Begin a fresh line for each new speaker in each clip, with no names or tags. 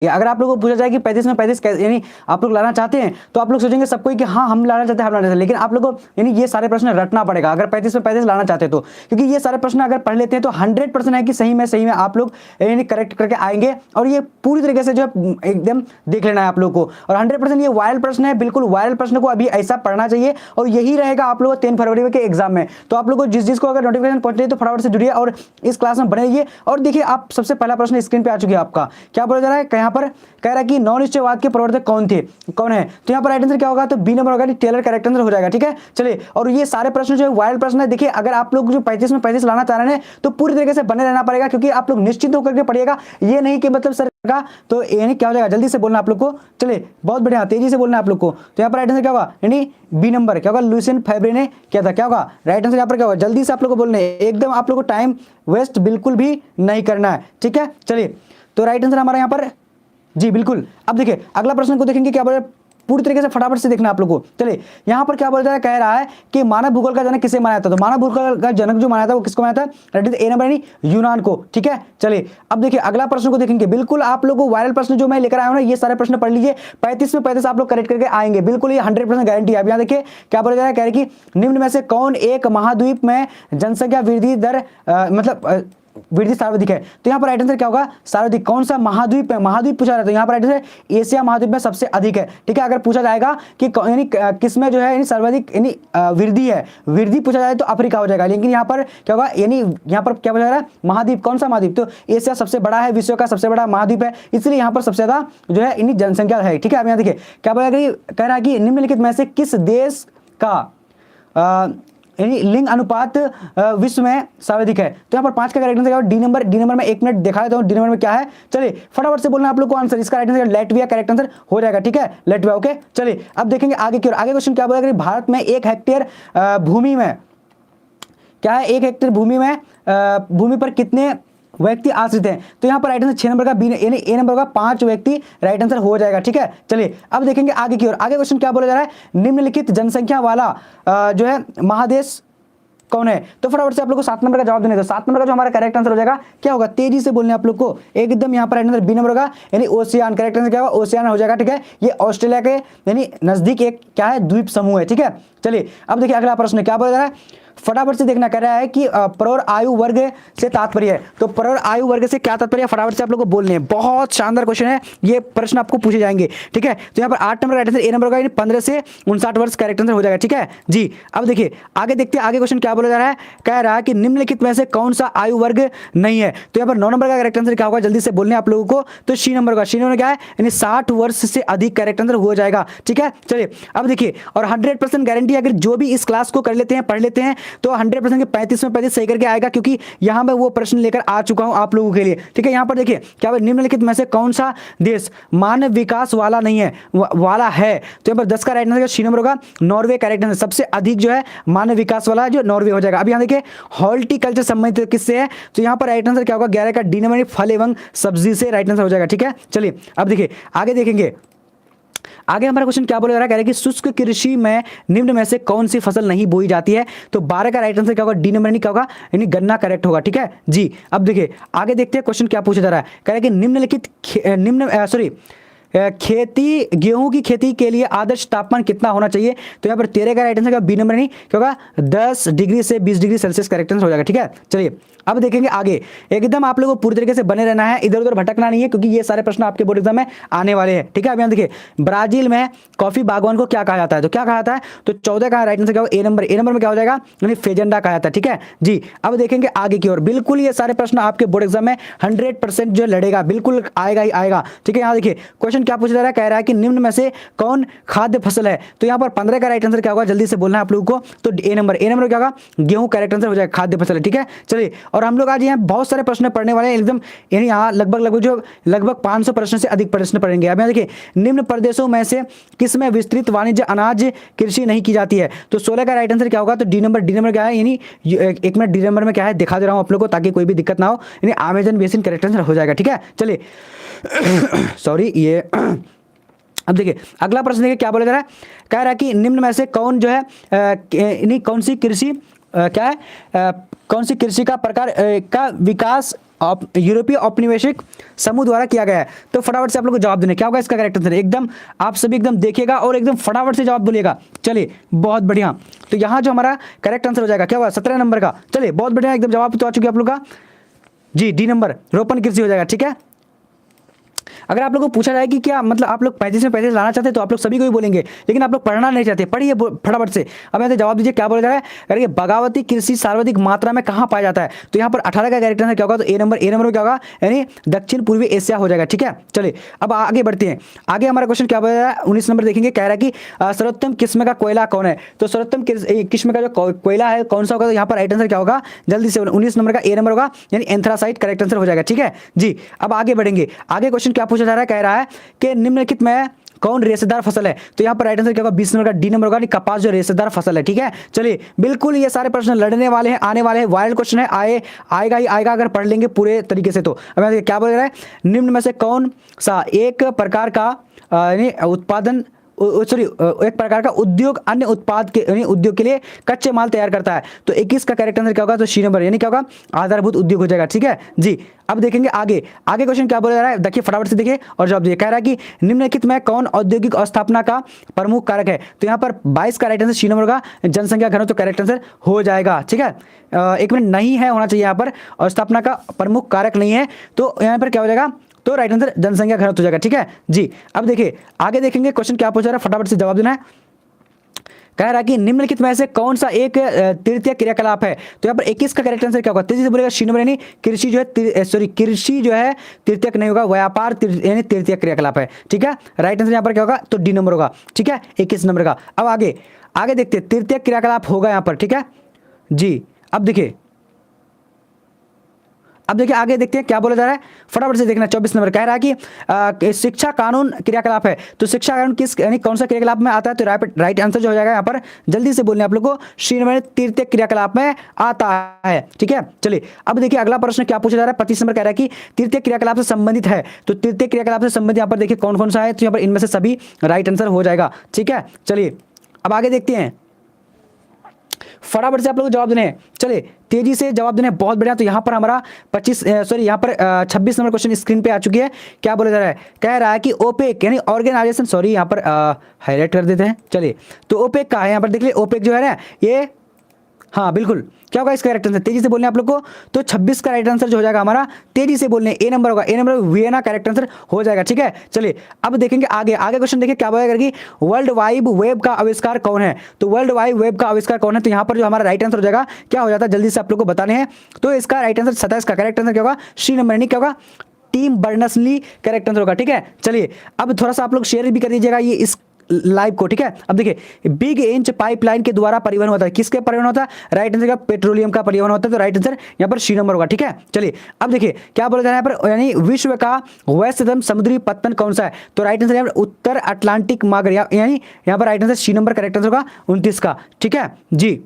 अगर आप लोगों को पूछा जाए कि 35 में 35 यानी आप लोग लाना चाहते हैं तो आप लोग सोचेंगे सब कोई कि हाँ हम लाना चाहते हैं, हम लाना चाहते हैं, लेकिन आप लोग को यानी ये सारे प्रश्न रटना पड़ेगा अगर 35 में 35 लाना चाहते हैं तो, क्योंकि ये सारे प्रश्न अगर पढ़ लेते हैं तो 100% है कि सही में आप लोग यानी करेक्ट करके आएंगे। और ये पूरी तरीके से जो है एकदम देख लेना है आप लोग को। और 100% ये वायरल प्रश्न है, बिल्कुल वायरल प्रश्न को अभी ऐसा पढ़ना चाहिए और यही रहेगा आप लोगों को 3 फरवरी के एग्जाम में। तो आप लोग को जिस को अगर नोटिफिकेशन पहुंच रही है तो फटाफट से जुड़िए और इस क्लास में बने रहिए। और देखिए आप सबसे पहला प्रश्न स्क्रीन पे आ चुकी है आपका, क्या बोला जा रहा है यहाँ पर, कह रहा है कि नौ निश्चयवाद के प्रवर्तक कौन है, तो यहाँ पर राइट आंसर क्या होगा, तो बी नंबर होगा, टेलर करेक्ट आंसर हो जाएगा। ठीक है चलिए, और ये सारे प्रश्न जो है वायरल प्रश्न है। देखिए अगर आप लोग जो 35 में 35 लाना चाह रहे हैं तो पूरी तरीके से बने रहना पड़ेगा, क्योंकि आप लोग निश्चित होकर के पढ़िएगा, ये नहीं कि मतलब सर का तो यानी क्या हो जाएगा, जल्दी से बोलना आप लोग को। चलिए बहुत बढ़िया, तेजी से बोलना आप लोग को। तो यहाँ पर राइट आंसर क्या होगा, यानी बी नंबर क्या होगा, लुसियन फैब्रे ने किया था, क्या होगा राइट आंसर यहाँ पर क्या होगा, जल्दी से आप लोग को बोलने, एकदम आप लोग को टाइम वेस्ट बिल्कुल भी नहीं करना है। ठीक है चलिए, तो राइट आंसर हमारा यहाँ पर जी बिल्कुल। अब देखिए अगला प्रश्न को देखेंगे, क्या बोले पूरी तरीके से फटाफट से देखना आप लोगों को। चलिए यहाँ पर क्या बोला जा रहा है, कह रहा है कि मानव भूगोल का जनक किसे माना था, तो मानव भूगोल का जनक जो माना था वो किसको माना था, रेडी ए नंबर यानी यूनान को। ठीक है चलिए, अब देखिए अगला प्रश्न को देखेंगे, बिल्कुल आप लोगों को वायरल प्रश्न जो मैं लेकर आया हूं ना, ये सारे प्रश्न पढ़ लीजिए, 35 में 35 आप लोग करेक्ट करके आएंगे, बिल्कुल ये 100% गारंटी है। अब यहाँ देखिए क्या बोला जा रहा है, कह रहे कि निम्न में से कौन एक महाद्वीप में जनसंख्या वृद्धि दर मतलब वृद्धि सर्वाधिक है, तो यहाँ पर राइट आंसर क्या होगा, सर्वाधिक। कौन सा महाद्वीप है, महाद्वीप पूछा जाता है, तो यहाँ पर राइट आंसर एशिया महाद्वीप में सबसे अधिक है। ठीक है, अगर पूछा जाएगा कि यानी किसमें जो है यानी सर्वाधिक यानी वृद्धि है, वृद्धि पूछा जाए तो अफ्रीका हो जाएगा, लेकिन यहाँ पर क्या होगा, यानी यहाँ पर क्या बोला जा रहा है, महाद्वीप कौन सा महाद्वीप, तो एशिया सबसे बड़ा है, विश्व का सबसे बड़ा महाद्वीप है, इसलिए यहाँ पर सबसे ज्यादा जो है यानी जनसंख्या है। ठीक है, अब यहाँ देखिए क्या बोला, कह रहा है कि निम्नलिखित में से किस देश का यानी लिंग अनुपात विश्व में सर्वाधिक है, तो यहाँ पर 5 का करेक्ट आंसर डी नंबर में 1 मिनट दिखा देता हूँ, डी नंबर में क्या है। चलिए फटाफट से बोलना आप लोग को आंसर, इसका right answer Latvia correct answer हो जाएगा। ठीक है लैटविया, ओके चलिए अब देखेंगे आगे की ओर। आगे क्वेश्चन क्या बोला कि भारत में 1 हेक्टेयर भूमि में क्या है, 1 हेक्टेयर भूमि पर कितने व्यक्ति आश्रित हैं, तो यहाँ पर राइट आंसर 6 नंबर का बी यानी ए नंबर का 5 व्यक्ति राइट आंसर हो जाएगा। ठीक है चलिए अब देखेंगे आगे की ओर। आगे क्वेश्चन क्या बोला जा रहा है, निम्नलिखित जनसंख्या वाला जो है महादेश कौन है, तो फटाफट से आप लोग को 7 नंबर का जवाब देने दो। 7 नंबर का जो हमारा करेक्ट आंसर हो जाएगा क्या होगा, तेजी से बोलने आप लोग को एकदम, यहाँ पर राइट आंसर बी नंबर होगा, यानी ओशियान। करेक्ट आंसर क्या होगा, ओशियान हो जाएगा। ठीक है, ये ऑस्ट्रेलिया के यानी नजदीक एक क्या है, द्वीप समूह है। ठीक है चलिए अब देखिए अगला प्रश्न क्या बोला जा रहा है, फटाफट से देखना, कह रहा है कि प्रौढ़ आयु वर्ग से तात्पर्य है, तो प्रौढ़ आयु वर्ग से क्या तात्पर्य है, फटाफट से आप लोग को बोलने हैं। बहुत शानदार क्वेश्चन है, ये प्रश्न आपको पूछे जाएंगे। ठीक है, तो यहाँ पर 8 number right answer A number का 15 से 59 वर्ष करेक्ट आंसर हो जाएगा। ठीक है जी, अब देखिए आगे देखते हैं, आगे क्वेश्चन क्या बोला जा रहा है, कह रहा है कि निम्नलिखित में से कौन सा आयु वर्ग नहीं है, तो यहाँ पर 9 नंबर का करेक्ट आंसर क्या होगा, जल्दी से बोलने आप लोगों को, तो सी नंबर का, सी नंबर क्या है, यानी 60 वर्ष से अधिक करेक्ट आंसर हो जाएगा। ठीक है चलिए अब देखिए, और 100% गारंटी, अगर जो भी इस क्लास को कर लेते हैं, पढ़ लेते हैं, तो 100% 35 में 35 सही करके आएगा, क्योंकि यहां मैं वो प्रश्न लेकर आ चुका हूं आप लोगों के लिए। ठीक है, यहां पर देखिए क्या निम्नलिखित में से कौन सा देश मानव विकास वाला नहीं है, वाला है, तो यहाँ पर 10 का राइट आंसर सी नंबर होगा, नॉर्वे। करेक्ट आंसर सबसे अधिक जो है मानव विकास वाला जो नॉर्वे हो जाएगा। अब यहाँ देखिए हॉर्टिकल्चर संबंधित किससे है, तो यहाँ पर राइट आंसर क्या होगा, 11 का डी नंबर, फल एवं सब्जी से राइट आंसर हो जाएगा। ठीक है चलिए अब देखिए आगे देखेंगे, आगे हमारा क्वेश्चन क्या बोला जा रहा है, कह रहे हैं कि शुष्क कृषि में निम्न में से कौन सी फसल नहीं बोई जाती है, तो 12 का राइट आंसर क्या होगा, डी नंबर नहीं क्या होगा, यानी गन्ना करेक्ट होगा। ठीक है जी, अब देखिए आगे देखते हैं क्वेश्चन क्या पूछा जा रहा है, कह रहे हैं कि निम्नलिखित खेती, गेहूं की खेती के लिए आदर्श तापमान कितना होना चाहिए, तो यहाँ पर 13 का राइट आंसर क्या, बी नंबर नहीं क्या होगा, 10 डिग्री से 20 डिग्री सेल्सियस करेक्ट आंसर हो जाएगा। ठीक है चलिए अब देखेंगे आगे, एकदम आप लोगों को पूरी तरीके से बने रहना है, इधर उधर भटकना नहीं है, क्योंकि ये सारे प्रश्न आपके बोर्ड एग्जाम में आने वाले हैं। ठीक है, अब यहाँ देखिए ब्राजील में कॉफी बागवान को क्या कहा जाता है, तो क्या कहा जाता है, तो 14 का राइट आंसर क्या होगा, ए नंबर। ए नंबर में क्या हो जाएगा, यानी फेजेंडा कहा जाता है। ठीक है जी, अब देखेंगे आगे की ओर, बिल्कुल ये सारे प्रश्न आपके बोर्ड एग्जाम में 100% जो लड़ेगा, बिल्कुल आएगा ही आएगा। ठीक है, यहाँ देखिए क्वेश्चन क्या पूछा जा रहा है, कह रहा है कि निम्न में से कौन खाद्य फसल है, तो यहाँ पर 15 का राइट आंसर क्या होगा, जल्दी से बोलना है आप लोगों को, तो ए नंबर। ए नंबर क्या होगा, गेहूं करेक्ट आंसर हो जाएगा, खाद्य फसल है। ठीक है चलिए, और हम लोग आज यहाँ बहुत सारे प्रश्न पढ़ने वाले हैं एकदम, यानी यहाँ लगभग 500 प्रश्न से अधिक प्रश्न पढ़ेंगे। अब यहाँ देखिए, निम्न प्रदेशों में से किसमें विस्तृत वाणिज्य अनाज कृषि नहीं की जाती है, तो 16 का राइट आंसर क्या होगा, तो डी नंबर। डी नंबर क्या है, यानी 1 मिनट, डी नंबर में क्या है दिखा दे रहा हूँ आप लोग को, ताकि कोई भी दिक्कत ना हो, यानी अमेजन बेसिन करेक्ट आंसर हो जाएगा। ठीक है चलिए सॉरी ये अब देखिए अगला प्रश्न देखिए क्या बोला जा रहा है, कह रहा है कि निम्न में से कौन जो है कौन सी कृषि क्या है, कौन सी कृषि का प्रकार का विकास यूरोपीय औपनिवेशिक समूह द्वारा किया गया है। तो फटाफट से आप लोग को जवाब देना क्या होगा इसका करेक्ट आंसर। एकदम आप सभी एकदम देखिएगा और एकदम फटाफट से जवाब बोलिएगा। चलिए बहुत बढ़िया, तो यहाँ जो हमारा करेक्ट आंसर हो जाएगा क्या होगा 17 नंबर का। चलिए बहुत बढ़िया, एकदम जवाब तो आ चुके आप लोग का जी, डी नंबर रोपण कृषि हो जाएगा। ठीक है, अगर आप लोगों को पूछा जाए कि क्या मतलब आप लोग 35 में 35 लाना चाहते हैं तो आप लोग सभी को ही बोलेंगे, लेकिन आप लोग पढ़ना नहीं चाहते। पढ़िए फटाफट से। अब यहाँ से जवाब दीजिए क्या बोला जा रहा है। करिए बगावती कृषि सर्वाधिक मात्रा में कहाँ पाया जाता है। तो यहाँ पर 18 का कैरेक्टर क्या होगा, तो ए नंबर में क्या होगा, यानी दक्षिण पूर्वी एशिया हो जाएगा। ठीक है, चलिए अब आगे बढ़ते हैं। आगे हमारा क्वेश्चन क्या बोला जा रहा है, 19 नंबर देखेंगे। कह रहा है कि सर्वोत्तम किस्म का कोयला कौन है। तो सर्वोत्तम किस्म का जो कोयला है कौन सा होगा, तो यहाँ पर राइट आंसर क्या होगा, जल्दी से 19 नंबर का ए नंबर होगा, यानी एंथ्रासाइट करेक्ट आंसर हो जाएगा। ठीक है जी, अब आगे बढ़ेंगे। आगे क्वेश्चन क्या पूछा जा रहा है, कह रहा है कि निम्नलिखित में कौन रेशेदार फसल है। तो यहाँ पर राइट आंसर क्या होगा, 20 नंबर का डी नंबर होगा, कपास जो रेशेदार फसल है। ठीक है, चलिए बिल्कुल ये सारे प्रश्न लड़ने वाले हैं, आने वाले हैं, वायरल क्वेश्चन है, आएगा ही आएगा अगर पढ़ लेंगे पूरे तरीके से। तो अब क्या बोल रहा है, निम्न में से कौन सा एक प्रकार का उत्पादन एक प्रकार का उद्योग अन्य उत्पाद के यानी उद्योग के लिए कच्चे माल तैयार करता है। तो 21 का करेक्ट आंसर क्या होगा, तो सी नंबर यानी क्या होगा, आधारभूत उद्योग हो जाएगा। ठीक है जी, अब देखेंगे आगे क्वेश्चन क्या बोला जा रहा है, देखिए फटाफट से देखिए और जवाब दिए। कह रहा है कि निम्नलिखित में कौन औद्योगिक अवस्थापना का प्रमुख कारक है। तो यहाँ पर 22 का राइट आंसर सी नंबर होगा, जनसंख्या घनत्व, तो करेक्ट आंसर हो जाएगा। ठीक है, एक मिनट नहीं है, होना चाहिए यहाँ पर अवस्थापना का प्रमुख कारक नहीं है, तो यहाँ पर क्या हो जाएगा, तो राइट आंसर जनसंख्या घनत्व हो जाएगा। ठीक है जी, अब देखिए आगे देखेंगे क्वेश्चन क्या पूछा रहा है, फटाफट से जवाब देना है। कह रहा है कि निम्नलिखित में से कौन सा एक तृतीय क्रियाकलाप है। तो यहाँ पर 21 का करेक्ट आंसर क्या होगा, तेजी से बोलेगा सी नंबर, यानी कृषि जो है कृषि जो है तृतीयक नहीं होगा, व्यापार यानी तृतीय क्रियाकलाप है। ठीक है, राइट आंसर यहाँ पर क्या होगा, तो डी नंबर होगा। ठीक है, 21 नंबर का। अब आगे देखते हैं, तृतीय क्रियाकलाप होगा यहाँ पर। ठीक है जी, अब देखिए आगे देखते हैं क्या बोला जा रहा है, फटाफट से देखना। 24 नंबर कह रहा है कि शिक्षा कानून क्रियाकलाप है। तो शिक्षा कानून किस यानी कौन सा क्रियाकलाप में आता है। तो राइट आंसर जो हो जाएगा यहाँ पर, जल्दी से बोलने आप लोग को, सी नंबर तृतीय क्रियाकलाप में आता है। ठीक है, चलिए अब देखिए अगला प्रश्न क्या पूछा जा रहा है। 25 नंबर कह रहा है कि तृतीय क्रियाकलाप से संबंधित है। तो तृतीय क्रियाकलाप से संबंधित यहाँ पर देखिए कौन कौन सा है। तो यहाँ पर इनमें से सभी राइट आंसर हो जाएगा। ठीक है, चलिए अब आगे देखते हैं, फटाफट से आप लोग जवाब देने, चलिए तेजी से जवाब देने, बहुत बढ़िया। तो यहाँ पर हमारा 26 नंबर क्वेश्चन स्क्रीन पे आ चुकी है। क्या बोला जा रहा है, कह रहा है कि ओपेक यानी ऑर्गेनाइजेशन, सॉरी यहाँ पर हाईलाइट कर देते हैं। चलिए तो ओपेक का है, यहाँ पर देख लीजिए ओपेक जो है ना, ये हाँ बिल्कुल क्या होगा इसका करेक्ट आंसर, तेजी से बोलने आप लोग को। तो 26 का राइट आंसर जो हो जाएगा हमारा, तेजी से बोलने ए नंबर होगा, ए नंबर वियना करेक्ट आंसर हो जाएगा। ठीक है, चलिए अब देखेंगे आगे क्वेश्चन देखिए क्या बोलेगा कि वर्ल्ड वाइड वेब का आविष्कार कौन है। तो वर्ल्ड वाइड वेब का आविष्कार कौन है, तो यहाँ पर जो हमारा राइट आंसर हो जाएगा क्या हो जाता है, जल्दी से आप लोग को बताने हैं। तो इसका राइट आंसर 27 का करेक्ट आंसर क्या होगा, सी नंबर यानी क्या होगा, टीम बर्नर्स-ली करेक्ट आंसर होगा। ठीक है, चलिए अब थोड़ा सा आप लोग शेयर भी कर दीजिएगा ये इस लाइव को। ठीक है, अब देखिए बिग इंच पाइपलाइन के द्वारा परिवहन होता है, किसके परिवहन होता है, राइट आंसर का पेट्रोलियम का परिवहन होता है। तो राइट आंसर यहाँ पर सी नंबर होगा। ठीक है, चलिए अब देखिए क्या बोला जा रहा है यहाँ पर, यानी विश्व का व्यस्ततम समुद्री पत्तन कौन सा है। तो राइट आंसर यहाँ पर उत्तर अटलांटिक महासागर, यानी यहाँ पर right answer C number correct answer होगा 29 का। ठीक है जी,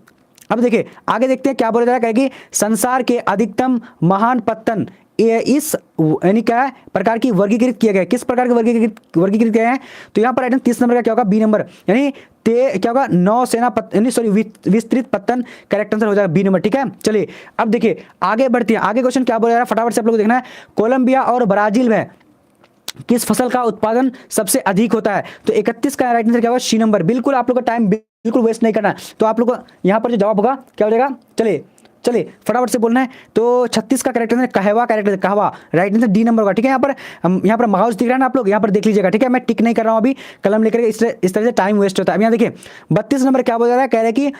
अब देखिए आगे देखते हैं क्या बोला जा रहा है कि संसार के अधिकतम महान पत्तन इस यानी क्या है प्रकार की वर्गीकृत किया गया, किस प्रकार के वर्गीकृत किया है। तो यहाँ पर आइटम 30 नंबर का क्या होगा, बी नंबर, यानी क्या होगा, नौसेना यानी सॉरी विस्तृत पत्तन करेक्ट आंसर हो जाएगा बी नंबर। ठीक है, चलिए अब देखिए आगे बढ़ते हैं। आगे क्वेश्चन क्या बोला जा रहा है, फटाफट से आप लोग को देखना है। कोलंबिया और ब्राजील में किस फसल का उत्पादन सबसे अधिक होता है। तो 31 का राइट आंसर क्या होगा, सी नंबर। बिल्कुल आप लोग का टाइम बिल्कुल वेस्ट नहीं करना है। तो आप लोग को यहाँ पर जो जवाब होगा क्या हो जाएगा, चलिए फटाफट से बोलना है। तो 36 का करेक्ट आंसर कहवा राइट आंसर डी नंबर होगा। ठीक है, यहाँ पर माउस दिख रहा है ना, आप लोग यहाँ पर देख लीजिएगा। ठीक है, मैं टिक नहीं कर रहा हूँ अभी, कलम लेकर इस तरह से टाइम वेस्ट होता है। अब यहाँ देखिए 32 नंबर क्या बोल रहा है, कह रहे हैं कि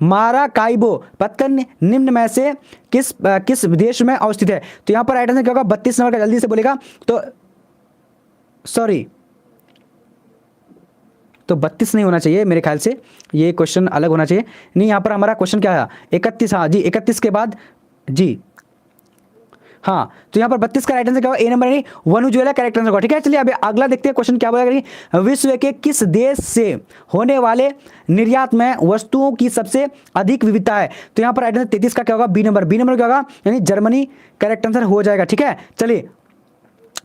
माराकाइबो पत्तन निम्न में से किस देश में अवस्थित है। तो यहाँ पर राइट आंसर क्या होगा, 32 नंबर का, जल्दी से बोलेगा। तो सॉरी, तो 32 नहीं होना चाहिए मेरे ख्याल से, ये क्वेश्चन अलग होना चाहिए। नहीं, यहाँ पर हमारा क्वेश्चन क्या है, 31। हाँ जी, 31 के बाद जी हाँ, तो यहाँ पर 32 का राइट आंसर क्या होगा, ए नंबर यानी वेनेजुएला करेक्ट आंसर होगा। ठीक है, चलिए अभी अगला देखते हैं क्वेश्चन क्या बोलेगा, विश्व के किस देश से होने वाले निर्यात में वस्तुओं की सबसे अधिक विविधता है। तो यहाँ पर राइट आंसर 33 का क्या होगा, बी नंबर क्या होगा, यानी जर्मनी करेक्ट आंसर हो जाएगा। ठीक है, चलिए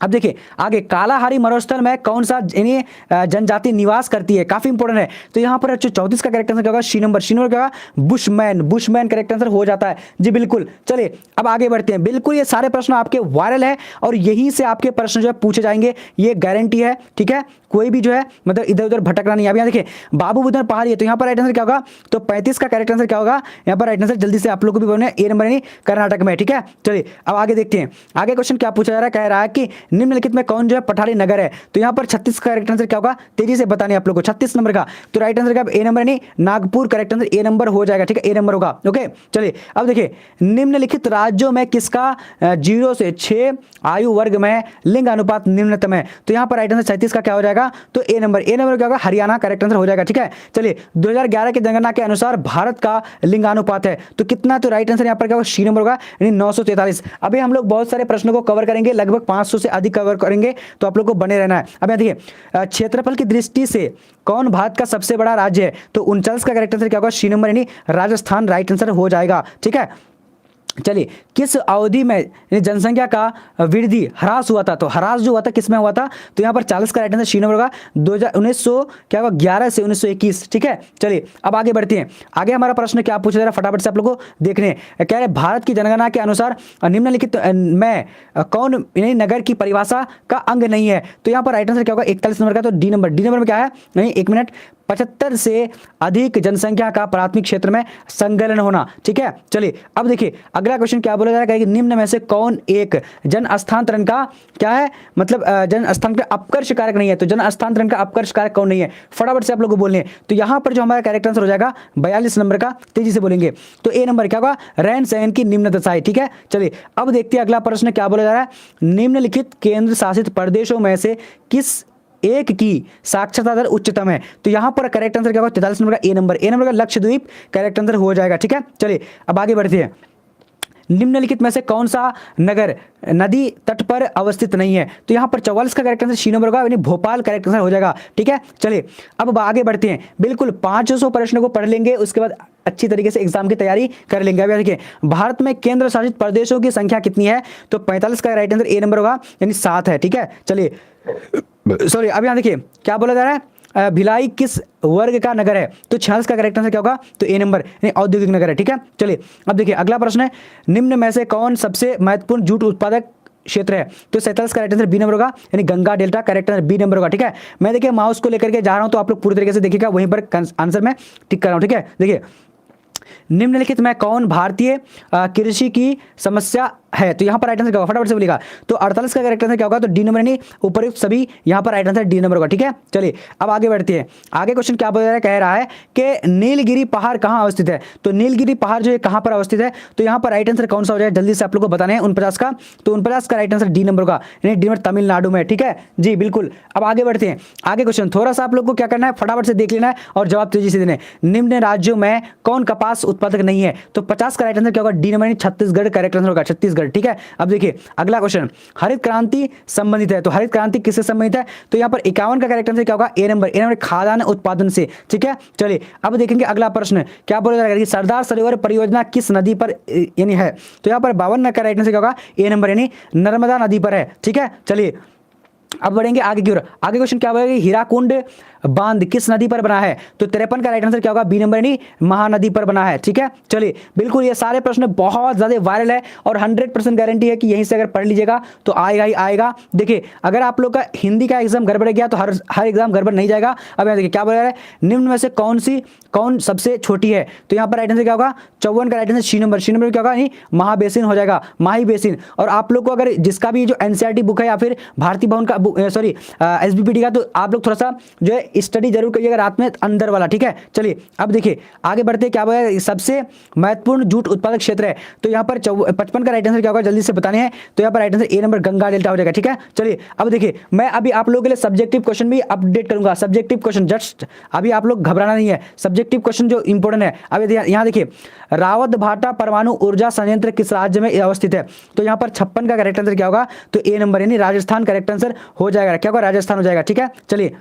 अब देखिए आगे, कालाहारी मरुस्थल में कौन सा जनजाति निवास करती है, काफी इंपॉर्टेंट है। तो यहाँ पर 34 का करेक्ट आंसर क्या होगा, सी नंबर। सी नंबर क्या होगा, बुशमैन। बुशमैन करेक्ट आंसर हो जाता है जी, बिल्कुल। चलिए अब आगे बढ़ते हैं। बिल्कुल ये सारे प्रश्न आपके वायरल है और यहीं से आपके प्रश्न जो है पूछे जाएंगे, ये गारंटी है, ठीक है। कोई भी जो है मतलब इधर उधर भटकना नहीं। अब यहाँ देखिए बाबू बुदन पहाड़ी है, तो यहाँ पर राइट आंसर क्या होगा, तो 35 का करेक्ट आंसर क्या होगा, यहाँ पर राइट आंसर जल्दी से आप लोग को भी बोलना है, ए नंबर यानी कर्नाटक में, ठीक है। चलिए अब आगे देखते हैं। आगे क्वेश्चन क्या पूछा जा रहा है, कह रहा है कि निम्नलिखित में कौन जो है पठारी नगर है। तो यहाँ पर 36 का करेक्ट आंसर क्या होगा, तेजी से बताने आप लोग को, 36 नंबर का। तो राइट आंसर क्या, ए नंबर यानी Nagpur, correct answer A number हो जाएगा, ठीक है, ए नंबर होगा। ओके चलिए अब देखिए, निम्नलिखित राज्यों में किसका 0 से 6 आयु वर्ग में लिंग अनुपात निम्नतम है। तो यहाँ पर राइट आंसर 37 का क्या हो जाएगा, तो ए नंबर। ए नंबर क्या होगा, हरियाणा, करेक्ट आंसर हो जाएगा, ठीक है। चलिए 2011 की जनगणना के अनुसार भारत का लिंगानुपात है तो कितना, तो राइट आंसर यहाँ पर क्या होगा, सी नंबर होगा, यानी 943। अभी हम लोग बहुत सारे प्रश्नों को कवर करेंगे, लगभग 500 से अधिक कवर करेंगे, तो आप लोग को बने रहना है। अब यहाँ देखिए, क्षेत्रफल की दृष्टि से कौन भारत का सबसे बड़ा राज्य है, तो 39 का करेक्ट आंसर क्या होगा, सी नंबर यानी राजस्थान, राइट आंसर हो जाएगा, ठीक है। चलिए किस अवधि में जनसंख्या का वृद्धि ह्रास हुआ था, तो ह्रास जो हुआ था किस में हुआ था, तो यहाँ पर 40 का राइट आंसर सी नंबर होगा, 1900 क्या होगा, 11 से 1921, ठीक है। चलिए अब आगे बढ़ते हैं। आगे हमारा प्रश्न क्या पूछा जा रहा है, फटाफट से आप लोगों को देखने हैं। कह रहे भारत की जनगणना के अनुसार निम्नलिखित में कौन नगर की परिभाषा का अंग नहीं है, तो यहाँ पर राइट आंसर क्या होगा, 41 नंबर का, तो डी नंबर। डी नंबर में क्या है, नहीं एक मिनट, 75 से अधिक जनसंख्या का प्राथमिक क्षेत्र में संलग्न होना, ठीक है। चलिए अब देखिए अगला क्वेश्चन क्या बोला जा रहा है कि निम्न में से कौन एक जन हस्तांतरण का क्या है, मतलब जन हस्तांतरण का अपकर्ष कारक नहीं है। तो जन हस्तांतरण का अपकर्ष कारक कौन नहीं है, फटाफट से आप लोग को बोलने हैं। तो यहां पर जो हमारा करेक्ट आंसर हो जाएगा 42 नंबर का, तेजी से बोलेंगे, तो ए नंबर क्या होगा, रहन सहन की निम्न दशाएं, ठीक है। चलिए अब देखते हैं अगला प्रश्न क्या बोला जा रहा है, निम्नलिखित केंद्र शासित प्रदेशों में से किस एक की साक्षरता दर उच्चतम है। तो यहां पर करेक्ट आंसर क्या होगा, 43 नंबर का, ए नंबर। ए नंबर का लक्षद्वीप, करेक्ट आंसर हो जाएगा, ठीक है। चलिए अब आगे बढ़ते हैं। निम्नलिखित में से कौन सा नगर नदी तट पर अवस्थित नहीं है, तो यहां पर 44 का करेक्ट आंसर सी नंबर होगा, यानी भोपाल, करेक्ट आंसर हो जाएगा, ठीक है। चलिए अब आगे बढ़ते हैं। बिल्कुल 500 प्रश्नों को पढ़ लेंगे, उसके बाद अच्छी तरीके से एग्जाम की तैयारी कर लेंगे। अब देखिए भारत में केंद्र शासित प्रदेशों की संख्या कितनी है, तो 45 का राइट आंसर ए नंबर होगा, यानी 7 है, ठीक है। चलिए सॉरी, अब यहां देखिए क्या बोला जा रहा है, भिलाई किस वर्ग का नगर है, तो 46 का करेक्ट आंसर क्या होगा, तो ए नंबर, यानी औद्योगिक नगर है, ठीक है। चलिए अब देखिए अगला प्रश्न है, निम्न में से कौन सबसे महत्वपूर्ण जूट उत्पादक क्षेत्र है, तो 47 का राइट आंसर बी नंबर होगा, यानी Ganga delta, correct answer B number होगा, ठीक है। मैं देखिए माउस को लेकर के जा रहा हूं, तो आप लोग पूरी तरीके से देखिएगा, वहीं पर आंसर मैं टिक कर रहा हूं, ठीक है। देखिए निम्नलिखित में कौन भारतीय कृषि की समस्या है, तो यहां पर राइट आंसर क्या होगा, फटाफट से बोलिएगा, तो 48 का करेक्ट आंसर क्या होगा, तो डी नंबर, यानी उपयुक्त सभी, यहां पर राइट आंसर डी नंबर होगा, ठीक है। चलिए अब आगे बढ़ते हैं। आगे क्वेश्चन क्या बोल रहा है, कह रहा है कि नीलगिरी पहाड़ कहां अवस्थित है, तो नीलगिरी पहाड़ जो है कहां पर अवस्थित है, तो यहां पर राइट आंसर कौन सा हो जाएगा, जल्दी से आप लोग को बताने हैं, 49 का, तो 49 का राइट आंसर डी नंबर होगा, यानी डी नंबर तमिलनाडु में, ठीक है जी, बिल्कुल। अब आगे बढ़ते हैं। आगे क्वेश्चन थोड़ा सा आप लोग को क्या करना है, फटाफट से देख लेना है और जवाब तेजी से देना है। निम्न राज्यों में कौन कपास उत्पादक नहीं है, तो 50 का राइट आंसर क्या होगा, D number, Chhattisgarh, correct answer होगा, छत्तीसगढ़, ठीक है। अब देखिए अगला क्वेश्चन, हरित क्रांति संबंधित है, तो हरित क्रांति किससे संबंधित है, तो यहां पर 51 का करेक्ट आंसर क्या होगा, ए नंबर, ए नंबर खाद्यान्न उत्पादन से, ठीक है। चलिए अब देखेंगे अगला प्रश्न क्या बोला जाएगा कि सरदार सरोवर परियोजना किस नदी पर यानी है, तो यहां पर 52 का राइट आंसर क्या होगा, ए नंबर, यानी नर्मदा नदी पर है, ठीक है। चलिए अब बढ़ेंगे आगे की ओर। आगे क्वेश्चन क्या बोलेगा, हीराकुंड बांध किस नदी पर बना है, तो 53 का राइट आंसर क्या होगा, बी नंबर, यानी महानदी पर बना है, ठीक है। चलिए बिल्कुल ये सारे प्रश्न बहुत ज्यादा वायरल है और 100% गारंटी है कि यहीं से अगर पढ़ लीजिएगा तो आएगा ही आएगा। देखिए अगर आप लोग का हिंदी का एग्जाम गड़बड़ गया तो हर एग्जाम गड़बड़ नहीं जाएगा। अब यहाँ देखिए क्या बोल रहा है, निम्न में से कौन सबसे छोटी है, तो यहाँ पर राइट आंसर क्या होगा, 54 का right answer C number, C number क्या होगा, यानी महाबेसिन हो जाएगा, माही बेसिन। और आप लोग को अगर जिसका भी जो एनसीईआरटी बुक है या फिर भारतीय भवन का सॉरी एसबीपीटी का, तो आप लोग थोड़ा सा जो है स्टडी जरूर करिएगा रात में अंदर वाला, ठीक है। चलिए अब देखिए आगे बढ़ते क्या बोला, सबसे महत्वपूर्ण जूट उत्पादक क्षेत्र है, तो यहाँ पर 55 का राइट आंसर क्या होगा, जल्दी से बताने हैं, तो यहाँ पर right answer A number Ganga delta हो जाएगा, ठीक है। चलिए अब देखिए मैं अभी आप लोगों के लिए सब्जेक्टिव क्वेश्चन भी अपडेट करूंगा, सब्जेक्टिव क्वेश्चन, जस्ट अभी आप लोग घबराना नहीं है, सब्जेक्टिव क्वेश्चन जो इंपॉर्टेंट है। अब यहाँ देखिए रावत भाटा परमाणु ऊर्जा संयंत्र किस राज्य में अवस्थित है, तो यहाँ पर 56 का करेक्ट आंसर क्या होगा, तो ए नंबर, यानी राजस्थान, करेक्ट आंसर हो जाएगा, क्या होगा, राजस्थान हो जाएगा, ठीक है। चलिए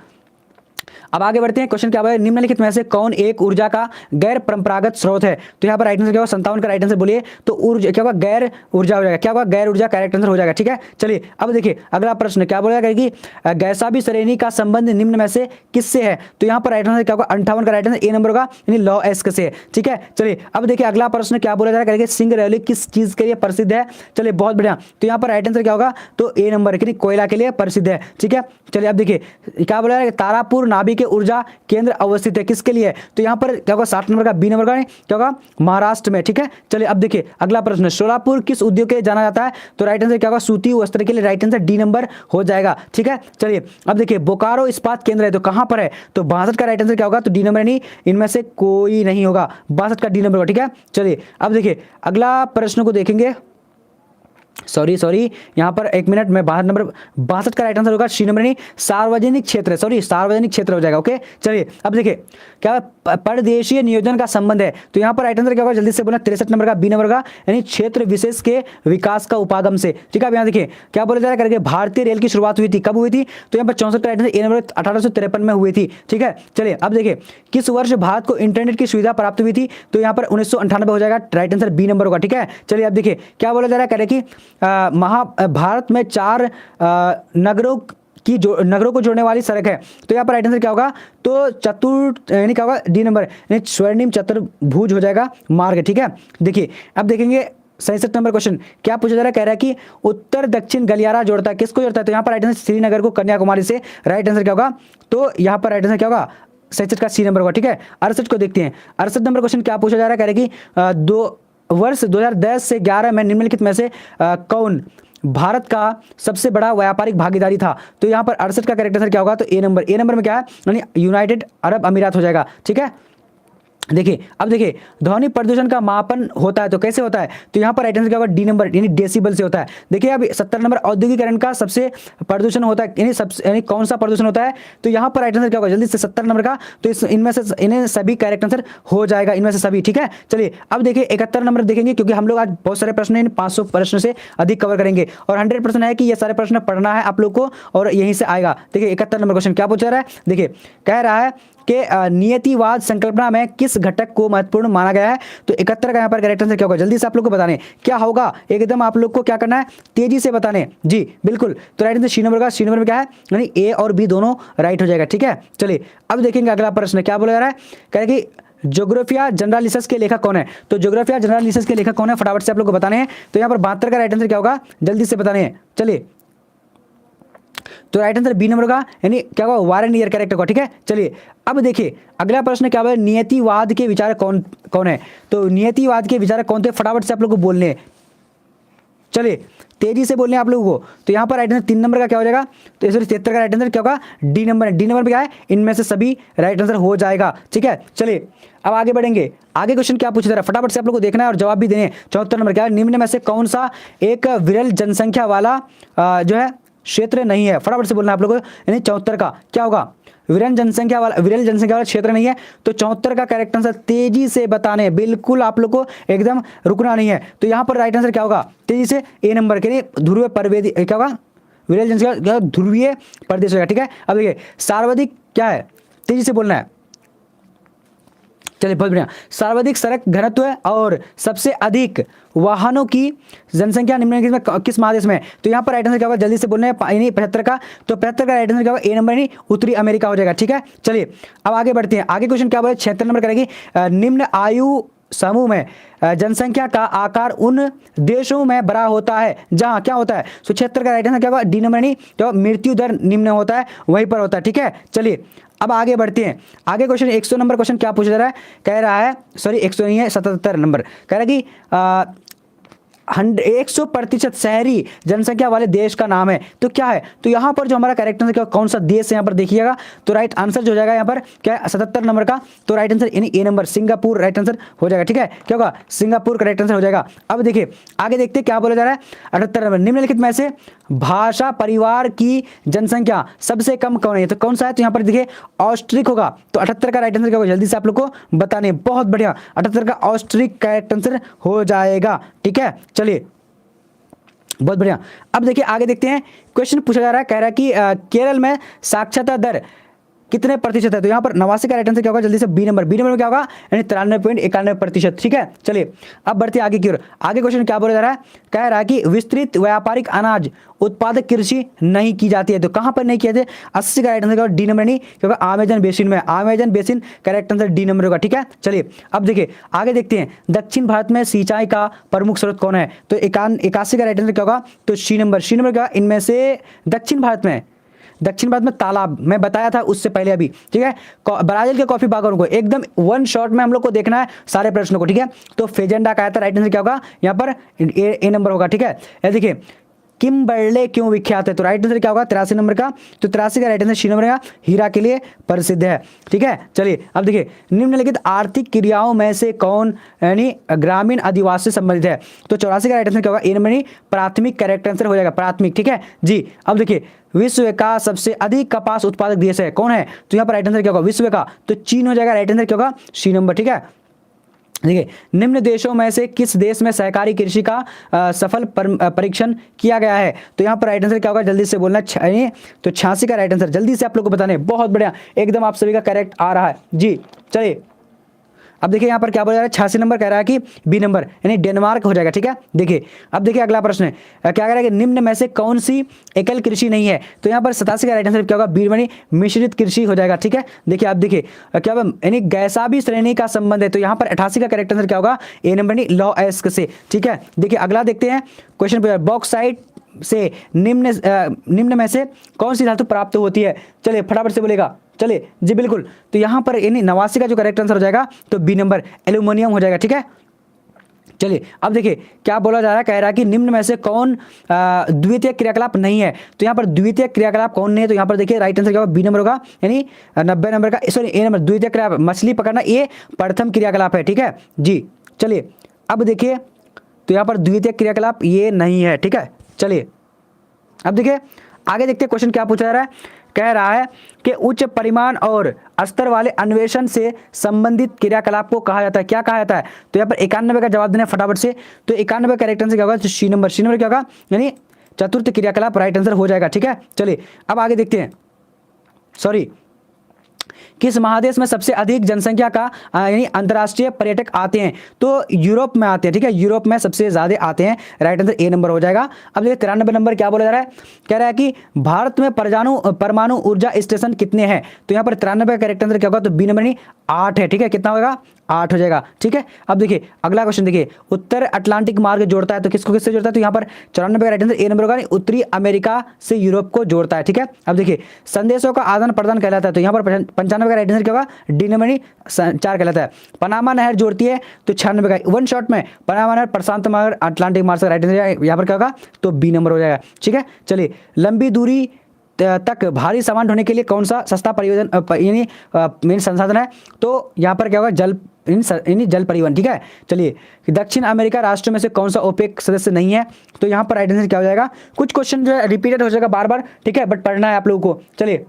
अब आगे बढ़ते हैं, क्वेश्चन क्या है, निम्नलिखित में से कौन एक ऊर्जा का गैर परंपरागत स्रोत है? तो यहाँ पर राइट आंसर क्या होगा, 57 का राइट आंसर बोलिए। तो ऊर्जा क्या होगा, गैर ऊर्जा हो जाएगा, क्या होगा, गैर ऊर्जा करेक्ट आंसर हो जाएगा। ठीक है, चलिए अब देखिए अगला प्रश्न क्या बोलेगा कि गैसाभी श्रेणी का संबंध निम्न में से किससे है? तो यहाँ पर राइट आंसर क्या होगा, 58 का राइट आंसर ए नंबर होगा, यानी लॉ एस्क से। ठीक है, चलिए अब देखिए अगला प्रश्न क्या बोला जा रहा है, सिंगरैली किस चीज के लिए प्रसिद्ध है? चलिए बहुत बढ़िया, तो यहाँ पर राइट आंसर क्या होगा, तो ए नंबर के लिए कोयला के लिए प्रसिद्ध है। ठीक है, चलिए अब देखिए क्या बोला है, तारापुर नाभिक ऊर्जा केंद्र अवस्थित है, किसके लिए? तो यहाँ पर क्या होगा, 60 नंबर का बी नंबर का क्या होगा, महाराष्ट्र में। ठीक है, चलिए अब देखिए अगला प्रश्न, सोलापुर किस उद्योग के लिए जाना जाता है? तो राइट आंसर क्या होगा, सूती वस्त्र के लिए, राइट आंसर डी नंबर हो जाएगा। ठीक है, चलिए अब देखिए बोकारो इस्पात केंद्र है, तो कहां पर है? तो 62 का राइट आंसर क्या होगा, तो डी नंबर, नहीं इनमें से कोई नहीं होगा, 62 का डी नंबर होगा। ठीक है, चलिए अब देखिए अगला प्रश्न को देखेंगे, सॉरी यहाँ पर एक मिनट में 62 का राइट आंसर होगा सी नंबर, नहीं सार्वजनिक क्षेत्र, सार्वजनिक क्षेत्र हो जाएगा। ओके, चलिए अब देखिए क्या परदेशीय नियोजन का संबंध है? तो यहाँ पर राइट आंसर क्या होगा, जल्दी से बोला, 63 नंबर का बी नंबर का, यानी क्षेत्र विशेष के विकास का उपागम से। ठीक है, अब यहाँ देखिए क्या बोला जा रहा है, करके भारतीय रेल की शुरुआत हुई थी, कब हुई थी? तो यहाँ पर 64 का राइट आंसर ए नंबर 1853 में हुई थी। ठीक है, चलिए अब देखिए किस वर्ष भारत को इंटरनेट की सुविधा प्राप्त हुई थी? तो यहाँ पर 1998 हो जाएगा, राइट आंसर बी नंबर होगा। ठीक है, चलिए अब देखिए क्या बोला जा रहा है, कह रहे कि भारत में 4 नगरों को जोड़ने वाली सड़क है, तो यहाँ पर राइट आंसर क्या होगा, तो यानी क्या होगा, डी नंबर, यानी स्वर्णिम चतुर्भुज हो जाएगा मार्ग। ठीक है, देखिए अब देखेंगे 67 नंबर क्वेश्चन क्या पूछा जा रहा है, कह रहा है कि उत्तर दक्षिण गलियारा जोड़ता है, किसको जोड़ता है? तो यहाँ पर राइट आंसर श्रीनगर को कन्याकुमारी से, राइट आंसर क्या होगा, तो यहाँ पर राइट आंसर क्या होगा, 67 का सी नंबर होगा। ठीक है, 68 को देखते हैं, 68 नंबर क्वेश्चन क्या पूछा जा रहा है, कह रहे कि वर्ष 2010 से 11 में निम्नलिखित में से कौन भारत का सबसे बड़ा व्यापारिक भागीदारी था? तो यहाँ पर 68 का करेक्ट आंसर क्या होगा, तो ए नंबर में क्या है, यानी यूनाइटेड अरब अमीरात हो जाएगा। ठीक है, देखिए अब देखिए ध्वनि प्रदूषण का मापन होता है, तो कैसे होता है? तो यहाँ पर राइट आंसर क्या होगा, डी नंबर, यानी डेसिबल से होता है। देखिए अब 70 नंबर औद्योगिकरण का सबसे प्रदूषण होता है, यानी कौन सा प्रदूषण होता है? तो यहाँ पर राइट आंसर क्या होगा, जल्दी से 70 नंबर का, तो इनमें से इन्हें सभी करेक्ट आंसर हो जाएगा, इनमें से सभी। ठीक है, चलिए अब देखिए 71 नंबर देखेंगे, क्योंकि हम लोग आज बहुत सारे प्रश्न इन 500 प्रश्न से अधिक कवर करेंगे, और 100% है कि ये सारे प्रश्न पढ़ना है आप लोग को, और यहीं से आएगा। देखिए 71 नंबर क्वेश्चन क्या पूछा रहा है, देखिए कह रहा है कि नियतिवाद संकल्पना में किस घटक को महत्वपूर्ण माना गया है? तो 71 का यहाँ पर करेक्ट आंसर क्या होगा, जल्दी से आप लोग को बताने क्या होगा, एकदम आप लोग को क्या करना है, तेजी से बताने जी, बिल्कुल। तो राइट आंसर सी नंबर का, सी नंबर में क्या है, यानी ए और बी दोनों राइट हो जाएगा। ठीक है, चलिए अब देखेंगे अगला प्रश्न क्या बोला जा रहा है, कह रहे कि ज्योग्राफिया जनरलिसिस के लेखक कौन है? तो ज्योग्राफिया जनरलिसिस के लेखक कौन है, फटाफट से आप लोग को बताने हैं। तो यहाँ पर 72 का राइट आंसर क्या होगा, जल्दी से बताने हैं। चलिए तो राइट आंसर बी नंबर का, यानी क्या होगा, वारेन ईयर करेक्ट होगा। ठीक है, चलिए अब देखिए अगला प्रश्न क्या है, नियतिवाद के विचारक कौन है? तो नियतिवाद के विचारक कौन थे, फटाफट से आप लोग को बोलने हैं, चलिए तेजी से बोलने आप लोगों को। तो यहाँ पर राइट आंसर 3 नंबर का क्या हो जाएगा, तो 73 का राइट आंसर क्या होगा, डी नंबर, डी नंबर पे क्या है, इनमें से सभी राइट आंसर हो जाएगा। ठीक है, चलिए अब आगे बढ़ेंगे, आगे क्वेश्चन क्या पूछा जा रहा है, फटाफट से आप लोग को देखना है और जवाब भी देने। 74 नंबर क्या है, निम्न में से कौन सा एक विरल जनसंख्या वाला जो है क्षेत्र नहीं है? फटाफट से बोलना आप लोगों को, यानी 74 का क्या होगा, विरल जनसंख्या वाला क्षेत्र नहीं है। तो 74 का करेक्ट आंसर तेजी से बताने, बिल्कुल आप लोग को एकदम रुकना नहीं है। तो यहाँ पर राइट आंसर क्या होगा, तेजी से ए नंबर के लिए ध्रुवीय परवेदी, क्या होगा, विरल जनसंख्या ध्रुवीय प्रदेश होगा। ठीक है, अब देखिए सर्वाधिक क्या है, तेजी से बोलना है, चलिए बहुत बढ़िया, सर्वाधिक सड़क घनत्व है और सबसे अधिक वाहनों की जनसंख्या निम्नलिखित में किस महादेश में? तो यहाँ पर राइट आंसर क्या होगा, जल्दी से बोलना है, 75 का, तो 75 का राइट आंसर क्या होगा, ए नंबर, यानी उत्तरी अमेरिका हो जाएगा। ठीक है, चलिए अब आगे बढ़ते हैं, आगे क्वेश्चन क्या बोले, 76 नंबर करेगी, निम्न आयु समूह में जनसंख्या का आकार उन देशों में बड़ा होता है जहां क्या होता है। तो 76 का राइट आंसर क्या होगा, डी नंबर, यानी जो मृत्यु दर निम्न होता है वहीं पर होता है। ठीक है, चलिए अब आगे बढ़ते हैं, आगे क्वेश्चन 100 नंबर क्वेश्चन क्या पूछा जा रहा है, कह रहा है, सॉरी 100 नहीं है, 77 नंबर कह रहा है कि 100% शहरी जनसंख्या वाले देश का नाम है। तो क्या है, तो यहाँ पर जो हमारा करेक्ट आंसर क्या, कौन सा देश है यहाँ पर देखिएगा, तो राइट आंसर जो हो जाएगा यहाँ पर क्या है, 77 नंबर का, तो राइट आंसर यानी ए नंबर सिंगापुर राइट आंसर हो जाएगा। ठीक है, क्या होगा, सिंगापुर करेक्ट आंसर हो जाएगा। अब देखिए आगे देखते हैं क्या बोला जा रहा है, 78 नंबर, निम्नलिखित में से भाषा परिवार की जनसंख्या सबसे कम कौन है? तो कौन सा है, तो यहाँ पर देखिए ऑस्ट्रिक होगा। तो 78 का राइट आंसर क्या होगा, जल्दी से आप लोग को बताने, बहुत बढ़िया, 78 का ऑस्ट्रिक करेक्ट आंसर हो जाएगा। ठीक है, चलिए बहुत बढ़िया। अब देखिए आगे देखते हैं, क्वेश्चन पूछा जा रहा है, कह रहा है कि केरल में साक्षरता दर कितने प्रतिशत है, तो यहाँ पर 89 का राइट आंसर क्या होगा, जल्दी से बी नंबर। बी नंबर में क्या होगा, यानी 93.91%। ठीक है, चलिए अब बढ़ते आगे की ओर। आगे क्वेश्चन क्या बोला जा रहा है, कह रहा है कि विस्तृत व्यापारिक अनाज उत्पादक कृषि नहीं की जाती है, तो कहां पर नहीं किए थे, 80 का राइट आंसर डी नंबर नहीं, क्योंकि अमेजन बेसिन में, Amazon basin correct answer D number होगा। ठीक है, चलिए अब देखिए आगे देखते हैं, दक्षिण भारत में सिंचाई का प्रमुख स्रोत कौन है, तो 81 का राइट आंसर क्या होगा, तो सी नंबर। सी नंबर क्या, इनमें से दक्षिण भारत में तालाब, मैं बताया था उससे पहले अभी। ठीक है, ब्राजील के कॉफी बागानों को एकदम वन शॉट में हम लोग को देखना है सारे प्रश्नों को। ठीक है, तो फेजेंडा का था, राइट आंसर क्या होगा यहाँ पर, ए नंबर होगा। ठीक है, ये देखिए किम्बर्ले क्यों विख्यात है, तो राइट आंसर क्या होगा 83 नंबर का, तो 83 का राइट आंसर सी नंबर का, हीरा के लिए प्रसिद्ध है। ठीक है, चलिए अब देखिए, निम्नलिखित आर्थिक क्रियाओं में से कौन यानी ग्रामीण आदिवासी से संबंधित है, तो 84 का राइट आंसर क्या होगा, ए नंबर नहीं, प्राथमिक करेक्ट आंसर हो जाएगा, प्राथमिक। ठीक है जी, अब देखिए विश्व का सबसे अधिक कपास उत्पादक देश है कौन है, तो यहाँ पर राइट आंसर क्या होगा, विश्व का, तो चीन हो जाएगा, राइट आंसर क्या होगा सी नंबर। ठीक है, देखिए निम्न देशों में से किस देश में सहकारी कृषि का सफल परीक्षण किया गया है, तो यहाँ पर राइट आंसर क्या होगा, जल्दी से बोलना, तो 86 का राइट आंसर, जल्दी से आप लोग को बताने, बहुत बढ़िया, एकदम आप सभी का करेक्ट आ रहा है जी। चलिए अब देखिए यहाँ पर क्या बोला जा रहा है, 86 नंबर कह रहा है कि बी नंबर यानी डेनमार्क हो जाएगा। ठीक है, देखिए अब देखिए अगला प्रश्न है, क्या कह रहा है कि निम्न में से कौन सी एकल कृषि नहीं है, तो यहाँ पर 87 का राइट आंसर क्या होगा, बी यानी मिश्रित कृषि हो जाएगा। ठीक है, देखिए आप देखिए क्या होगा, यानी गैसाबी श्रेणी का संबंध है, तो यहाँ पर 88 का करेक्ट आंसर क्या होगा, ए नंबर नहीं, लॉ एस्क से। ठीक है, देखिए अगला देखते हैं क्वेश्चन, बॉक्साइट से निम्न में से कौन सी धातु प्राप्त होती है, चलिए फटाफट से बोलेगा, चलिए जी बिल्कुल, तो यहाँ पर यानी 89 का जो करेक्ट आंसर हो जाएगा, तो बी नंबर एल्यूमिनियम हो जाएगा। ठीक है, चलिए अब देखिए क्या बोला जा रहा है, कह रहा है कि निम्न में से कौन द्वितीय क्रियाकलाप नहीं है, तो यहाँ पर द्वितीय क्रियाकलाप कौन नहीं है, तो यहाँ पर देखिए राइट आंसर क्या होगा, बी नंबर होगा, यानी 90 नंबर का, सॉरी ए नंबर, द्वितीय क्रिया मछली पकड़ना ये प्रथम क्रियाकलाप है। ठीक है जी, चलिए अब देखिए, तो यहाँ पर द्वितीय क्रियाकलाप ये नहीं है। ठीक है, चलिए अब देखिए आगे देखते हैं क्वेश्चन क्या पूछा जा रहा है, कह रहा है कि उच्च परिमाण और स्तर वाले अन्वेषण से संबंधित क्रियाकलाप को कहा जाता है, क्या कहा जाता है, तो यहाँ पर 91 का जवाब देना फटाफट से, तो 91 करेक्ट आंसर क्या होगा, तो सी नंबर। सी नंबर क्या होगा, यानी चतुर्थ क्रियाकलाप राइट आंसर हो जाएगा। ठीक है, चलिए अब आगे देखते हैं, सॉरी किस महादेश में सबसे अधिक जनसंख्या का यानी अंतर्राष्ट्रीय पर्यटक आते हैं, तो यूरोप में आते हैं। ठीक है, यूरोप में सबसे ज्यादा आते हैं, राइट आंसर ए नंबर हो जाएगा। अब देखिए 93 नंबर क्या बोला जा रहा है, कह रहा है कि भारत में परमाणु ऊर्जा स्टेशन कितने हैं, तो यहाँ पर 93 का करेक्ट आंसर क्या होगा, तो बी नंबर नहीं 8 है। ठीक है, कितना होगा, 8 हो जाएगा। ठीक है, अब देखिए अगला क्वेश्चन देखिए, उत्तर अटलांटिक मार्ग जोड़ता है, तो किसको किससे जोड़ता है, तो यहाँ पर 94 का राइट आंसर ए नंबर होगा, उत्तरी अमेरिका से यूरोप को जोड़ता है। ठीक है, अब देखिए संदेशों का आदान प्रदान कहलाता है, तो यहाँ पर 95 का राइट आंसर क्या होगा, डी नंबर नहीं 4 कहलाता है। पनामा नहर जोड़ती है, तो 96 का, वन शॉट में पनामा नहर प्रशांत महासागर अटलांटिक महासागर, राइट आंसर यहाँ पर क्या होगा, तो बी नंबर हो जाएगा। ठीक है, चलिए लंबी दूरी तक भारी सामान ढोने के लिए कौन सा सस्ता परिवहन यानी मेन संसाधन है, तो यहाँ पर क्या होगा, जल परिवहन। ठीक है, चलिए दक्षिण अमेरिका राष्ट्र में से कौन सा ओपेक सदस्य नहीं है, तो यहाँ पर राइट आंसर क्या हो जाएगा, कुछ क्वेश्चन जो है रिपीटेड हो जाएगा बार बार। ठीक है, बट पढ़ना है आप लोगों को। चलिए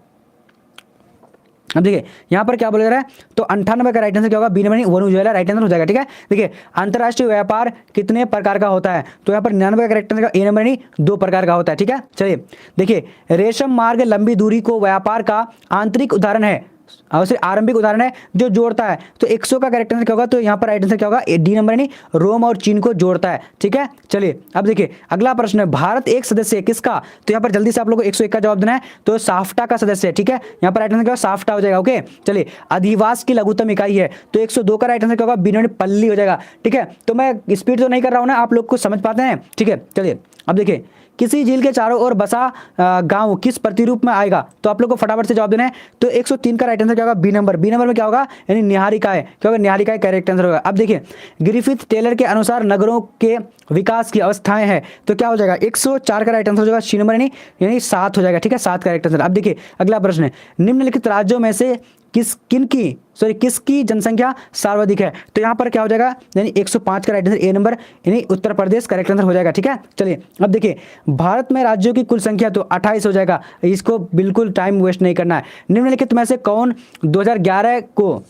अब देखिए यहाँ पर क्या बोला जा रहा है, तो 98 का राइट आंसर क्या होगा, B number Venezuela right answer हो जाएगा। ठीक है, देखिए अंतरराष्ट्रीय व्यापार कितने प्रकार का होता है, तो यहाँ पर 99 का राइट आंसर ए नंबर नहीं 2 प्रकार का होता है। ठीक है, चलिए देखिए रेशम मार्ग लंबी दूरी को व्यापार का आंतरिक उदाहरण है, और आरंभिक उदाहरण है जो जोड़ता है, तो 100 का करेक्ट आंसर क्या होगा, तो यहाँ पर राइट आंसर क्या होगा, डी नंबर नहीं रोम और चीन को जोड़ता है। ठीक है, चलिए अब देखिए अगला प्रश्न है, भारत एक सदस्य है किसका, तो यहाँ पर जल्दी से आप लोगों को 101 का जवाब देना है, तो साफ्टा का सदस्य है। ठीक है, यहाँ पर राइट आंसर क्या होगा, साफ्टा हो जाएगा। ओके, चलिए अधिवास की लघुत्तम इकाई है, तो 102 का राइट आंसर क्या होगा, बी नंबर पल्ली हो जाएगा। ठीक है, तो मैं स्पीड तो नहीं कर रहा हूँ ना, आप लोग को समझ पाते हैं। ठीक है, चलिए अब देखिए किसी झील के चारों ओर बसा गांव किस प्रतिरूप में आएगा, तो आप लोग को फटाफट से जवाब देना है, तो 103 का राइट आंसर क्या होगा, बी नंबर। बी नंबर में क्या होगा, यानी निहारिकाएं, क्या होगा, निहारिकाएं करेक्ट आंसर होगा। अब देखिए ग्रिफिथ टेलर के अनुसार नगरों के विकास की अवस्थाएं हैं, तो क्या हो जाएगा, 104 का राइट आंसर हो जाएगा, सी नंबर यानी 7 हो जाएगा। ठीक है, 7 का करेक्ट आंसर। अब देखिए अगला प्रश्न है, निम्नलिखित राज्यों में से किसकी जनसंख्या सर्वाधिक है, तो यहाँ पर क्या हो जाएगा, यानी 105 का राइट आंसर ए नंबर यानी उत्तर प्रदेश करेक्ट आंसर हो जाएगा। ठीक है, चलिए अब देखिए भारत में राज्यों की कुल संख्या तो 28 हो जाएगा, इसको बिल्कुल टाइम वेस्ट नहीं करना है। निम्नलिखित में से कौन 2011 को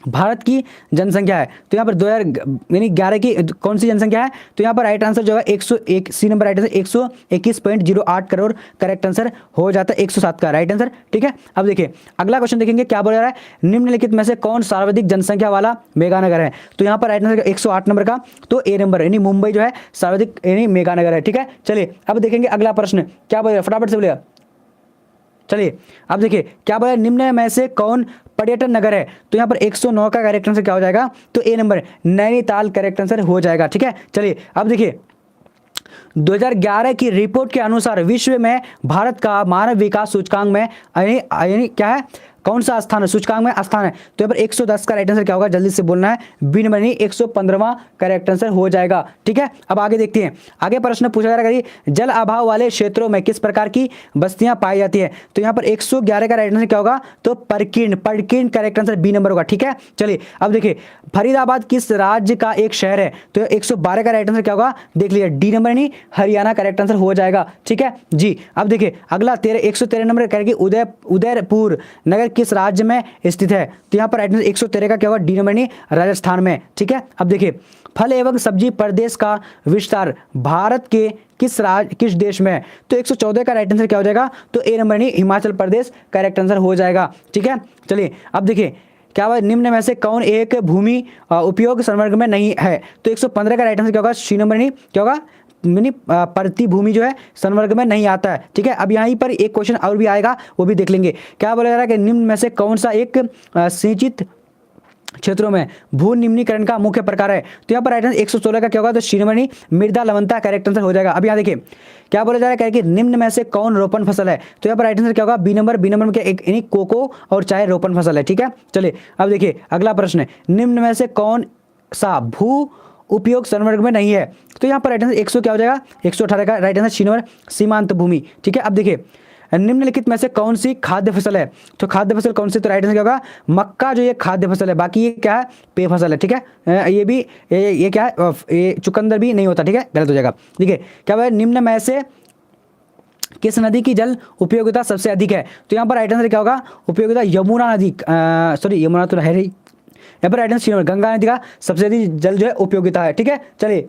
भारत की जनसंख्या है, तो यहाँ पर 2011 की कौन सी जनसंख्या है, तो यहाँ पर राइट आंसर जो है 101, C number right answer 121.08 crore correct answer हो जाता है 107 का राइट आंसर। ठीक है, अब देखिए अगला क्वेश्चन देखेंगे क्या बोला जा रहा है, निम्नलिखित में से कौन सर्वाधिक जनसंख्या वाला मेगानगर है, तो यहाँ पर राइट आंसर 108 नंबर का, तो ए नंबर यानी मुंबई जो है सर्वाधिक यानी मेगानगर है। ठीक है, चलिए अब देखेंगे अगला प्रश्न क्या बोलेगा, फटाफट से बोलेगा। चलिए अब देखिए क्या बोला, निम्न में से कौन पर्यटन नगर है, तो यहाँ पर 109 का करेक्ट आंसर क्या हो जाएगा, तो A number Nainital correct answer हो जाएगा। ठीक है, चलिए अब देखिए 2011 की रिपोर्ट के अनुसार विश्व में भारत का मानव विकास सूचकांक में यानी क्या है, कौन सा स्थान है, सूचकांक में स्थान है, तो यहाँ पर 110 का राइट आंसर क्या होगा, जल्दी से बोलना है, बी नंबर नहीं 115वां करेक्ट आंसर हो जाएगा। ठीक है, अब आगे देखते हैं, आगे प्रश्न पूछा जा रहा है जल अभाव वाले क्षेत्रों में किस प्रकार की बस्तियां पाई जाती है, तो यहाँ पर 111 का राइट आंसर क्या होगा, तो परकीर्ण करेक्ट आंसर बी नंबर होगा। ठीक है, चलिए अब देखिए फरीदाबाद किस राज्य का एक शहर है, तो 112 का राइट आंसर क्या होगा, देख लीजिए डी नंबर नहीं हरियाणा करेक्ट आंसर हो जाएगा। ठीक है जी, अब देखिए अगला 113 नंबर करेगी उदयपुर नगर किस राज्य में स्थित है, तो यहाँ पर राइट आंसर 113 का क्या होगा, डी नंबर नहीं राजस्थान में। ठीक है, अब देखिए फल एवं सब्जी प्रदेश का विस्तार भारत के किस देश में है, तो 114 का राइट आंसर क्या हो जाएगा, तो ए नंबर नहीं हिमाचल प्रदेश करेक्ट आंसर हो जाएगा। ठीक है, चलिए अब देखिए क्या हुआ, निम्न में से कौन एक भूमि उपयोग संवर्ग में नहीं है, तो 115 का राइट आंसर क्या होगा, सी नंबर नहीं क्या होगा, मिनी प्रति भूमि जो है संवर्ग में नहीं आता है। ठीक है, अब यहीं पर एक क्वेश्चन और भी आएगा, वो भी देख लेंगे। क्या बोला जा रहा है कि निम्न में से कौन सा एक सिंचित क्षेत्रों में भू निम्नीकरण का मुख्य प्रकार है, तो यहाँ पर राइट आंसर 116 का क्या होगा, तो सी नंबर नहीं मृदा लवणता करेक्ट आंसर हो जाएगा। अब यहाँ देखिए क्या बोला जा रहा है कि निम्न में से कौन रोपण फसल है, तो यहाँ पर राइट आंसर क्या होगा, बी नंबर में क्या एक यानी कोको और चाय रोपण फसल है। ठीक है, चलिए अब देखिए अगला प्रश्न है, निम्न में से कौन सा भू उपयोग संवर्ग में नहीं है, तो यहाँ पर राइट आंसर 100 क्या हो जाएगा, 118 का राइट आंसर सी नंबर सीमांत भूमि। ठीक है, अब देखिए निम्नलिखित में से कौन सी खाद्य फसल है, तो खाद्य फसल कौन सी, तो राइट आंसर क्या होगा, मक्का जो ये खाद्य फसल है, बाकी ये क्या है पेय फसल है। ठीक है, ये भी ये क्या है, ये चुकंदर भी नहीं होता। ठीक है, गलत हो जाएगा। ठीक है, क्या बोला, निम्न में से किस नदी की जल उपयोगिता सबसे अधिक है, तो यहाँ पर राइट आंसर क्या होगा, उपयोगिता यमुना नदी, सॉरी यमुना तो है नहीं, यहाँ पर राइट आंसर गंगा नदी का सबसे अधिक जल जो है उपयोगिता है। ठीक है, चलिए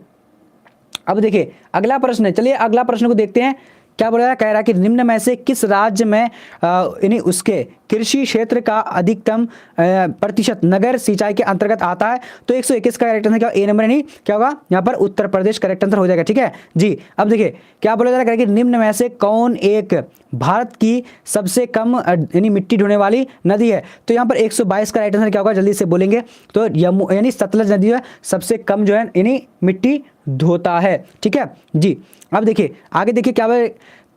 अब देखिए अगला प्रश्न है, चलिए अगला प्रश्न को देखते हैं। क्या बोला कह रहा है कि निम्न में से किस राज्य में यानी उसके कृषि क्षेत्र का अधिकतम प्रतिशत नगर सिंचाई के अंतर्गत आता है, तो 121 का करेक्ट आंसर क्या, ए नंबर नहीं क्या होगा, यहाँ पर उत्तर प्रदेश करेक्ट आंसर हो जाएगा। ठीक है जी, अब देखिए क्या बोला जा रहा है कि निम्न में से कौन एक भारत की सबसे कम यानी मिट्टी ढोने वाली नदी है, तो यहाँ पर 122 का राइट आंसर क्या होगा, जल्दी से बोलेंगे, तो यानी सतलज नदी है सबसे कम जो है यानी मिट्टी धोता है। ठीक है जी, अब देखिए आगे देखिए क्या बोले,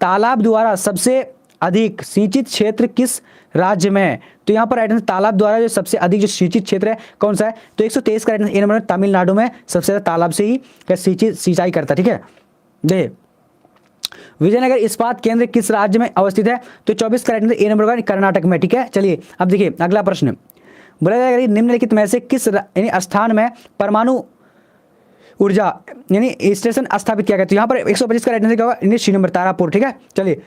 तालाब द्वारा सबसे अधिक सिंचित क्षेत्र किस राज्य में है, तो यहाँ पर राइट आंसर तालाब द्वारा जो सबसे अधिक जो सिंचित क्षेत्र है कौन सा है, तो 123 का right answer A number Tamil Nadu में सबसे ज्यादा तालाब से ही सिंचाई करता है। ठीक है, देखिए विजयनगर इस्पात केंद्र किस राज्य में अवस्थित है, तो 24 का राइट आंसर ए नंबर होगा कर्नाटक में। ठीक है, चलिए अब देखिए अगला प्रश्न बोला जाएगा निम्नलिखित में से किस यानी स्थान में परमाणु ऊर्जा यानी स्टेशन स्थापित किया गया, तो यहाँ पर 125 का राइट आंसर क्या होगा, सी नंबर तारापुर। ठीक है, चलिए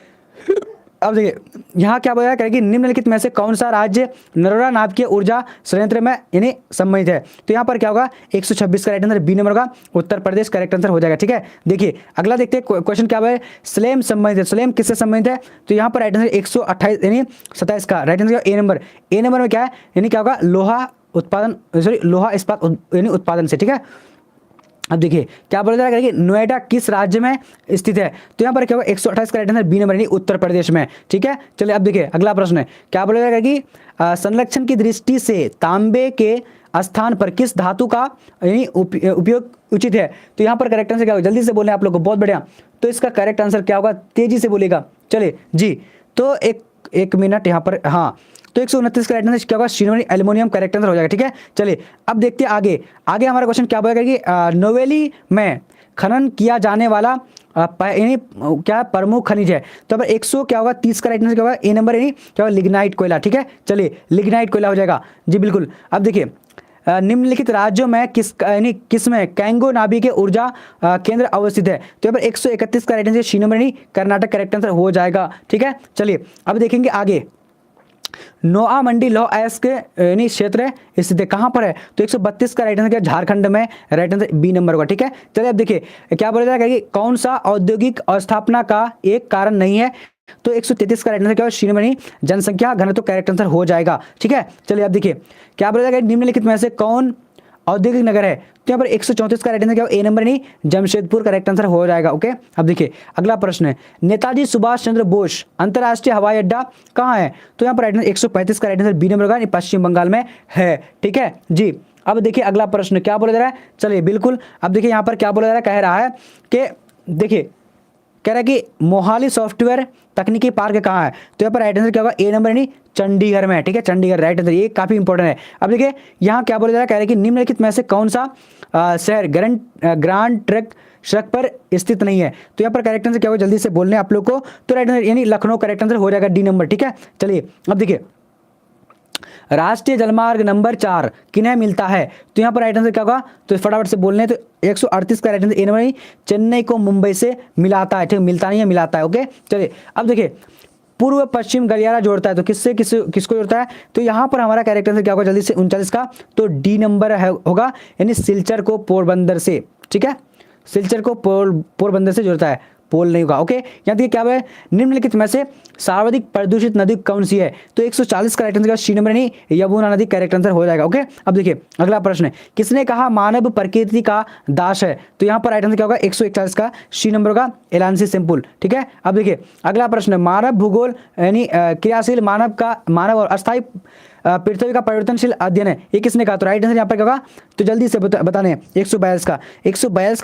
अब देखिए यहाँ क्या बोला करेगी, निम्नलिखित में से कौन सा राज्य नरोरा नाभिकीय ऊर्जा संयंत्र में यानी संबंधित है, तो यहाँ पर क्या होगा 126 का राइट आंसर बी नंबर होगा उत्तर प्रदेश करेक्ट आंसर हो जाएगा। ठीक है, देखिए अगला देखते हैं क्वेश्चन क्या है, स्लेम संबंधित है, स्लेम किससे संबंधित है, तो यहाँ पर राइट आंसर 128 यानी 27 का राइट आंसर ए नंबर में क्या है, यानी क्या होगा लोहा उत्पादन, सॉरी लोहा इस्पात यानी उत्पादन से। ठीक है, अब देखिए क्या बोला जा रहा है कि नोएडा किस राज्य में स्थित है, तो यहाँ पर क्या होगा 128 का राइट आंसर बी नंबर यानी उत्तर प्रदेश में। ठीक है, चलिए अब देखिए अगला प्रश्न है, क्या बोला जा रहा है कि संरक्षण की दृष्टि से तांबे के स्थान पर किस धातु का यानी उपयोग उचित है, तो यहाँ पर करेक्ट आंसर क्या होगा, जल्दी से बोले आप लोग को, बहुत बढ़िया, तो इसका करेक्ट आंसर क्या होगा, तेजी से बोलेगा। चलिए जी, तो एक मिनट यहाँ पर, हाँ तो 129 का राइट आंसर क्या होगा, सिनोनी एल्युमिनियम करेक्ट आंसर हो जाएगा। ठीक है, चलिए अब देखते हैं आगे हमारा क्वेश्चन क्या बोलेगा कि नोवेली में खनन किया जाने वाला यानी क्या प्रमुख खनिज है, तो अब 100 क्या होगा 30 का राइट आंसर क्या होगा, ए नंबर यानी क्या होगा लिग्नाइट कोयला। ठीक है, चलिए लिग्नाइट कोयला हो जाएगा जी बिल्कुल। अब देखिए निम्नलिखित राज्यों में किस में कैंगो नाभिकीय ऊर्जा केंद्र अवस्थित है, तो यहाँ पर 131 का राइट आंसर सी नंबर यानी कर्नाटक करेक्ट आंसर हो जाएगा। ठीक है, चलिए अब देखेंगे आगे नोआ मंडी लौ एस के यानी क्षेत्र स्थित है, कहाँ पर है? तो 132 का राइट आंसर क्या? झारखंड में राइट आंसर बी नंबर होगा। ठीक है, चलिए अब देखिए क्या बोला जाएगा कि कौन सा औद्योगिक अस्थापना का एक कारण नहीं है? तो 133 का राइट आंसर क्या? श्रीमणी जनसंख्या घनत्व करेक्ट आंसर हो जाएगा। ठीक है, चलिए अब देखिए क्या बोला जाएगा, निम्नलिखित में से कौन औद्योगिक नगर है? तो यहाँ पर 134 का राइट आंसर क्या? ए नंबर नहीं, जमशेदपुर करेक्ट आंसर हो जाएगा। ओके, अब देखिए अगला प्रश्न है, नेताजी सुभाष चंद्र बोस अंतरराष्ट्रीय हवाई अड्डा कहाँ है? तो यहाँ पर राइट आंसर 135 का राइट आंसर बी नंबर होगा, पश्चिम बंगाल में है। ठीक है जी, अब देखिए अगला प्रश्न क्या बोला जा रहा है, चलिए बिल्कुल अब देखिए यहाँ पर क्या बोला जा रहा है, कह रहा है कि देखिए कह रहा है कि मोहाली सॉफ्टवेयर तकनीकी पार्क कहाँ है? तो यहाँ पर राइट आंसर क्या होगा? ए नंबर नहीं, चंडीगढ़ में। ठीक है, चंडीगढ़ राइट आंसर, ये काफी इंपॉर्टेंट है। अब देखिए यहाँ क्या बोला जा रहा है, कह रहे हैं कि निम्नलिखित में से कौन सा शहर ग्रांड ट्रक सड़क पर स्थित नहीं है? तो यहाँ पर करेक्ट आंसर क्या होगा? जल्दी से बोलने आप लोग को, तो राइट आंसर यानी लखनऊ करेक्ट आंसर हो जाएगा, डी नंबर। ठीक है, चलिए अब देखिए राष्ट्रीय जलमार्ग नंबर 4 किन्हें मिलता है? तो यहाँ पर राइट आंसर क्या होगा? तो फटाफट से बोलने, तो 138 का right answer A number, Chennai को मुंबई से मिलाता है। ठीक है, मिलता नहीं है, मिलाता है। ओके, चलिए अब देखिए पूर्व पश्चिम गलियारा जोड़ता है, तो किसको जोड़ता है? तो यहाँ पर हमारा कैरेक्टर आंसर क्या होगा? जल्दी से 39 का, तो डी नंबर होगा, यानी सिलचर को पोरबंदर से। ठीक है, सिलचर को पोरबंदर से जोड़ता है, पोल नहीं होगा। ओके, यहाँ देखिए क्या है, निम्नलिखित में से सर्वाधिक प्रदूषित नदी कौन सी है? तो 140 का राइट आंसर सी नंबर नहीं, यमुना नदी करेक्ट आंसर हो जाएगा। ओके, अब देखिए अगला प्रश्न है, किसने कहा मानव प्रकृति का दास है? तो यहाँ पर राइट आंसर क्या होगा? 141 का सी नंबर होगा, एलांसी सिंपुल। ठीक है, अब देखिए अगला प्रश्न है, मानव भूगोल यानी क्रियाशील मानव और अस्थायी पृथ्वी का परिवर्तनशील अध्ययन है, ये किसने कहा? तो राइट आंसर यहाँ पर क्या होगा? तो जल्दी से बताने 142 का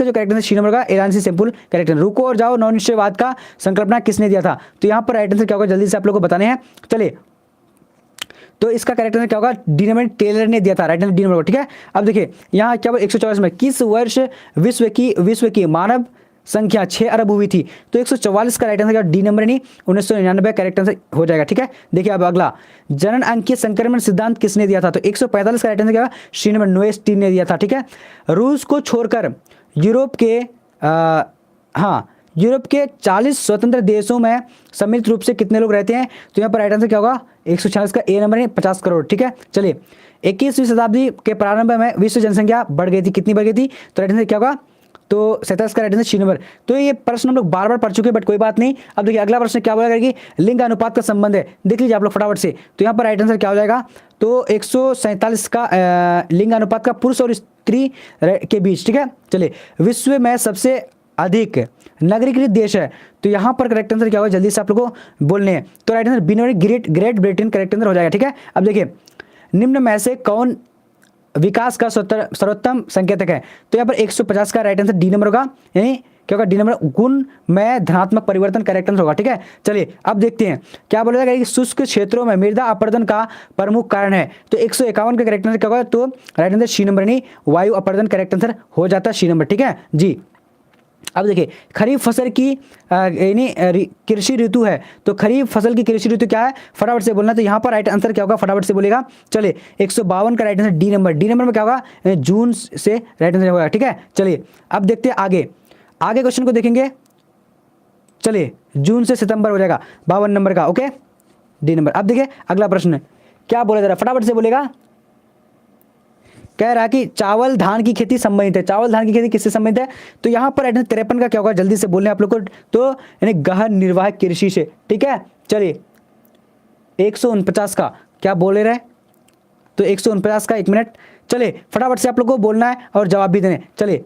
जो करेक्ट आंसर सी नंबर का एलांसी सिंपल करेक्ट आंसर। रुको और जाओ नौ निश्चयवाद का संकल्पना किसने दिया था? तो यहाँ पर राइट आंसर क्या होगा? जल्दी से आप लोगों को बताने हैं। चलिए, तो इसका करेक्ट आंसर क्या होगा? डी नंबर टेलर ने दिया था, राइट आंसर डी नंबर। ठीक है, अब देखिए यहाँ क्या 144 में किस वर्ष विश्व की मानव संख्या 6 अरब हुई थी? तो 144 का राइट आंसर डी नंबर नहीं, 1999 करेक्ट आंसर हो जाएगा। ठीक है, देखिए अब अगला, जनन अंकीय संक्रमण सिद्धांत किसने दिया था? तो 145 का राइट आंसर क्या होगा? सी नंबर नोएस्टीन ने दिया था। ठीक है, रूस को छोड़कर यूरोप के 40 स्वतंत्र देशों में सम्मिलित रूप से कितने लोग रहते हैं? तो यहाँ पर राइट आंसर क्या होगा? 146 का ए नंबर नहीं, 50 करोड़। ठीक है, चलिए 21वीं शताब्दी के प्रारंभ में विश्व जनसंख्या बढ़ गई थी, कितनी बढ़ गई थी? तो राइट आंसर क्या होगा? तो 27 का राइट आंसर सी नंबर। तो ये प्रश्न हम लोग बार बार पढ़ चुके हैं, बट कोई बात नहीं। अब देखिए अगला प्रश्न क्या बोला कि लिंग अनुपात का संबंध है, देख लीजिए आप लोग फटाफट से। तो यहाँ पर राइट आंसर क्या हो जाएगा? तो 147 का लिंग अनुपात का पुरुष और स्त्री के बीच। ठीक है, चलिए विश्व में सबसे अधिक नागरिकृत देश है, तो यहाँ पर करेक्ट आंसर क्या होगा? जल्दी से आप लोगों को बोलने हैं। तो right answer B number Great Britain correct answer हो जाएगा। ठीक है, अब देखिए निम्न में से कौन विकास का सर्वोत्तम संकेतक है? तो यहाँ पर 150 का राइट आंसर डी नंबर होगा, यानी क्या होगा? डी नंबर गुण में धनात्मक परिवर्तन करेक्ट आंसर होगा। ठीक है, चलिए अब देखते हैं क्या बोला जाएगा कि शुष्क क्षेत्रों में मृदा अपरदन का प्रमुख कारण है। तो 151 का करेक्ट आंसर क्या होगा? तो राइट आंसर सी नंबर नहीं, वायु अपरदन करेक्ट आंसर हो जाता है सी नंबर। ठीक है जी, अब देखिए खरीफ फसल की यानी कृषि ऋतु है, तो खरीफ फसल की कृषि ऋतु क्या है? फटाफट से बोलना। तो यहाँ पर राइट आंसर क्या होगा? फटाफट से बोलेगा। चलिए 152 का राइट आंसर डी नंबर में क्या होगा? जून से राइट आंसर होगा। ठीक है, चलिए अब देखते हैं आगे क्वेश्चन को देखेंगे। चलिए जून से सितंबर हो जाएगा 52 नंबर का। Okay, D number. अब देखिए अगला प्रश्न क्या बोला जा रहा है, फटाफट से बोलेगा। कह रहा है कि चावल धान की खेती संबंधित है, चावल धान की खेती किससे संबंधित है? तो यहाँ पर 53 का क्या होगा? जल्दी से बोलने आप लोग को, तो यानी गहन निर्वाह कृषि से। ठीक है, चलिए 149 का क्या बोले रहे? तो 149 का, एक मिनट, चलिए फटाफट से आप लोग को बोलना है और जवाब भी देने। चलिए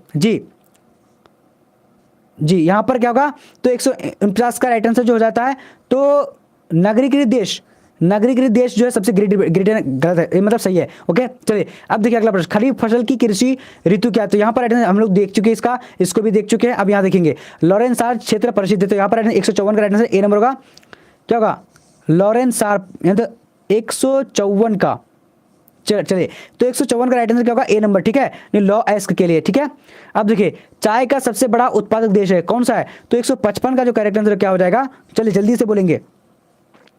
जी यहाँ पर क्या होगा? तो 149 का राइट आंसर जो हो जाता है, तो नागरिकृत देश जो है सबसे ग्रेटर गलत है, मतलब सही है। ओके, चलिए अब देखिए अगला प्रश्न, खरीफ फसल की कृषि ऋतु क्या है? तो यहाँ पर हम लोग देख चुके हैं, इसको भी देख चुके हैं। अब यहाँ देखेंगे लॉरेंस सार क्षेत्र प्रसिद्ध है, तो यहाँ पर 154 का राइट आंसर ए नंबर होगा। क्या होगा? लॉरेंस सार, तो 154 का, चलिए तो 154 का राइट आंसर क्या होगा? ए नंबर। ठीक है, लॉ एस्क के लिए। ठीक है, अब देखिए चाय का सबसे बड़ा उत्पादक देश है, कौन सा है? तो 155 का जो करेक्ट आंसर क्या हो जाएगा? चलिए जल्दी से बोलेंगे।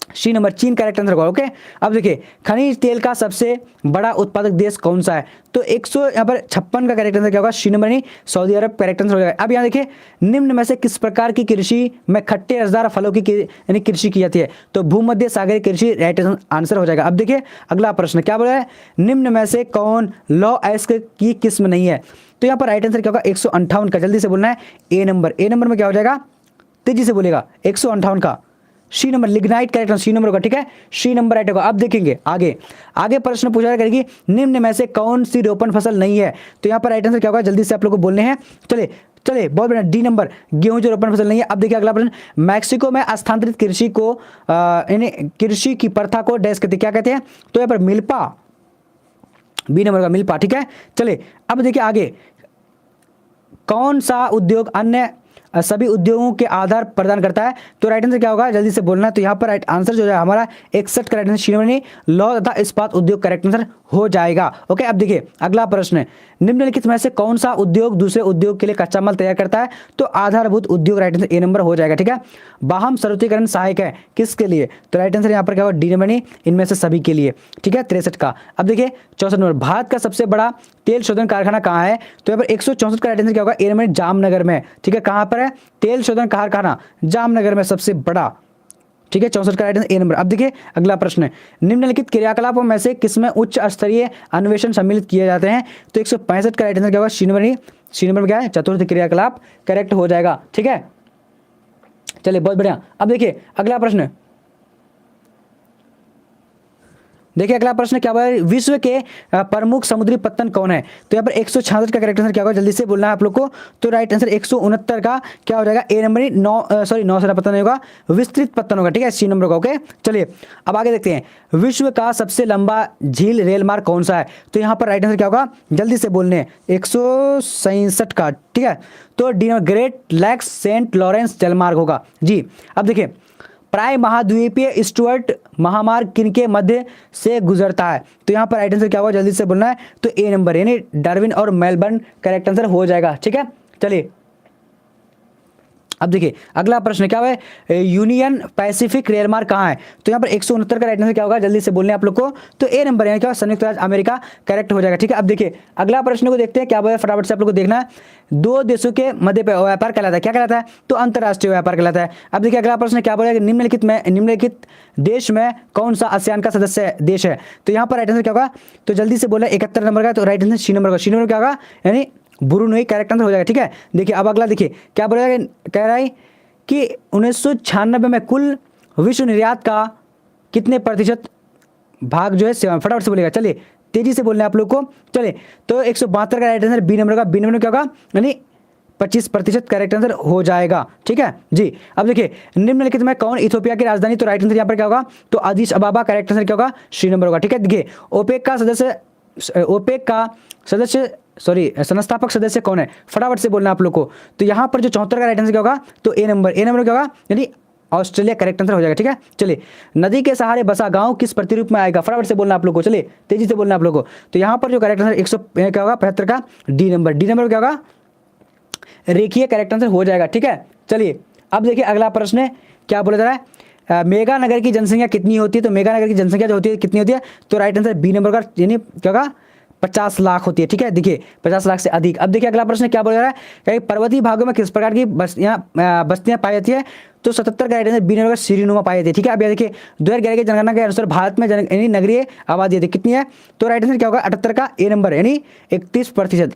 सी नंबर चीन करेक्ट आंसर होगा। ओके, अब देखिए खनिज तेल का सबसे बड़ा उत्पादक देश कौन सा है? तो 100 यहाँ पर 56 का करेक्ट आंसर क्या होगा? सी नंबर नहीं, सऊदी अरब करेक्ट आंसर हो जाएगा। अब यहाँ देखिए निम्न में से किस प्रकार की कृषि में खट्टे रसदार फलों की यानी कृषि की जाती है? तो भूमध्य सागरीय कृषि राइट आंसर हो जाएगा। अब देखिए अगला प्रश्न क्या बोला है? निम्न में से कौन लौ एस्क की किस्म नहीं है? तो यहाँ पर राइट आंसर क्या होगा? 158 का। जल्दी से बोलना है। ए नंबर में क्या हो जाएगा? तेजी से बोलेगा। 158 का C number lignite correct C number होगा। ठीक है, सी नंबर राइट होगा। अब देखेंगे आगे प्रश्न पूछा करेगी निम्न में से कौन सी रोपण फसल नहीं है? तो यहाँ पर राइट आंसर क्या होगा? जल्दी से आप लोग को बोलने हैं। चले बहुत बढ़िया, डी नंबर गेहूं जो रोपण फसल नहीं है। अब देखिए अगला प्रश्न, मैक्सिको में स्थानांतरित कृषि को यानी कृषि की प्रथा को डैश कहते क्या कहते हैं? तो यहाँ पर मिल्पा, बी नंबर का मिल्पा। ठीक है, चले अब देखिए आगे कौन सा उद्योग अन्य सभी उद्योगों के आधार प्रदान करता है? तो राइट आंसर क्या होगा? जल्दी से बोलना है। तो यहाँ पर राइट आंसर जो है हमारा 61 करेक्ट आंसर लौ तथा इस्पात उद्योग करेक्ट आंसर हो जाएगा। ओके, अब देखिए अगला प्रश्न, निम्नलिखित में से कौन सा उद्योग दूसरे उद्योग के लिए कच्चा माल तैयार करता है? तो आधारभूत उद्योग राइट आंसर ए नंबर हो जाएगा। ठीक है, वाहन सर्वोत्तरीकरण सहायक है किसके लिए? तो राइट आंसर यहाँ पर क्या होगा? डी नंबर नहीं, इनमें से सभी के लिए। ठीक है, 63 का। अब देखिए 64 नंबर, भारत का सबसे बड़ा तेल शोधन कारखाना कहाँ है? तो यहाँ पर 164 का राइट आंसर क्या होगा? ए नंबर जामनगर में। ठीक है, कहाँ पर है? तेल शोधन कारखाना जामनगर में सबसे बड़ा। ठीक है, 64 का राइट आंसर ए नंबर। अब देखिए अगला प्रश्न, निम्नलिखित क्रियाकलापों में से किसमें उच्च स्तरीय अन्वेषण सम्मिलित किए जाते हैं? तो 165 का राइट आंसर क्या होगा? सी नंबर नहीं, सी नंबर में क्या है? चतुर्थ क्रियाकलाप करेक्ट हो जाएगा। ठीक है, चलिए बहुत बढ़िया। अब देखिए अगला प्रश्न, देखिए अगला प्रश्न क्या बोला? विश्व के प्रमुख समुद्री पत्तन कौन है? तो यहाँ पर 166 का करेक्ट आंसर क्या होगा? जल्दी से बोलना है आप लोग को। तो राइट आंसर 169 का क्या हो जाएगा? ए नंबर नहीं, 9 सारा पत्तन नहीं होगा, विस्तृत पत्तन होगा। ठीक है, सी नंबर का। ओके, चलिए अब आगे देखते हैं। विश्व का सबसे लंबा झील रेल मार्ग कौन सा है? तो यहाँ पर राइट आंसर क्या होगा? जल्दी से बोलने, 167 का। ठीक है, तो D number Great Lakes Saint Lawrence जलमार्ग होगा जी। अब देखिए प्राय महाद्वीपीय स्टुअर्ट महामार्ग किनके मध्य से गुजरता है? तो यहाँ पर राइट आंसर क्या होगा? जल्दी से बोलना है। तो ए नंबर यानी डार्विन और मेलबर्न करेक्ट आंसर हो जाएगा। ठीक है, चलिए अब देखिए अगला प्रश्न क्या है? यूनियन पैसिफिक रेल मार्ग कहाँ है? तो यहाँ पर 169 का राइट आंसर क्या होगा? जल्दी से बोलने आप लोग को। तो ए नंबर यानी क्या? संयुक्त राज्य अमेरिका करेक्ट हो जाएगा। ठीक है, अब देखिए अगला प्रश्न को देखते हैं क्या बोला, फटाफट से आप लोग को देखना है। दो देशों के मध्य व्यापार कहलाता है, क्या कहलाता है? तो अंतर्राष्ट्रीय व्यापार कहलाता है। अब देखिए अगला प्रश्न क्या बोला? निम्नलिखित देश में कौन सा आसियान का सदस्य देश है? तो यहाँ पर राइट आंसर क्या होगा? तो जल्दी से बोला 71 नंबर का। तो राइट आंसर सी नंबर का। सी नंबर क्या होगा? यानी ब्रुनेई करेक्ट आंसर हो जाएगा। ठीक है, देखिए अब अगला देखिए क्या बोला, कह रहा है कि 1996 में कुल विश्व निर्यात का कितने प्रतिशत भाग जो है सेवा, फटाफट से बोलेगा। चलिए तेजी से बोलना है आप लोग को। चलिए तो 172 का राइट आंसर बी नंबर का। बी नंबर क्या होगा? यानी 25% करेक्ट आंसर हो जाएगा। ठीक है जी। अब देखिए निम्नलिखित में कौन इथियोपिया की राजधानी? तो राइट आंसर यहाँ पर क्या होगा? तो अदीस अबाबा करेक्ट आंसर क्या होगा? सी नंबर होगा। ठीक है, देखिए ओपेक का संस्थापक सदस्य कौन है? फटाफट से बोलना आप लोग को। तो यहाँ पर जो 74 का राइट आंसर क्या होगा? तो ए नंबर क्या होगा? यानी ऑस्ट्रेलिया करेक्ट आंसर हो जाएगा। ठीक है, चलिए नदी के सहारे बसा गांव किस प्रतिरूप में आएगा? फटाफट से बोलना आप लोग को। चलिए तेजी से बोलना आप लोग को। तो यहाँ पर जो करेक्ट आंसर 100 क्या होगा? 75 का डी नंबर क्या होगा? रेखीय करेक्ट आंसर हो जाएगा। ठीक है, चलिए अब देखिए अगला प्रश्न है क्या बोला जा रहा है? मेगा नगर की जनसंख्या कितनी होती है? तो मेगा नगर की जनसंख्या जो होती है कितनी होती है? तो राइट आंसर बी नंबर का, यानी क्या होगा? 50 लाख होती है। ठीक है, देखिए 50 लाख से अधिक। अब देखिए अगला प्रश्न क्या बोल रहा है? पर्वतीय भागों में किस प्रकार की बस्तियां पाई जाती है? तो 77 का राइट आंसर बी नंबर सीढ़ीनुमा पाई जाती है। ठीक है, अब ये देखिए 2011 की जनगणना के अनुसार भारत में यानी नगरीय आबादी कितनी है? तो राइट आंसर क्या होगा? 78 का ए नंबर यानी 31%।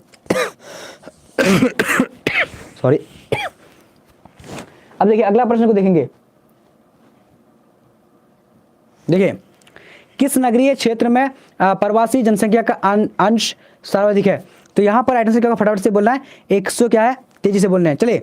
सॉरी। अब देखिए अगला प्रश्न को देखेंगे। देखिए किस नगरीय क्षेत्र में प्रवासी जनसंख्या का अंश सर्वाधिक है? तो यहां पर राइट आंसर क्या होगा? फटाफट से बोलना है। 100 क्या है? तेजी से बोलना है। चलिए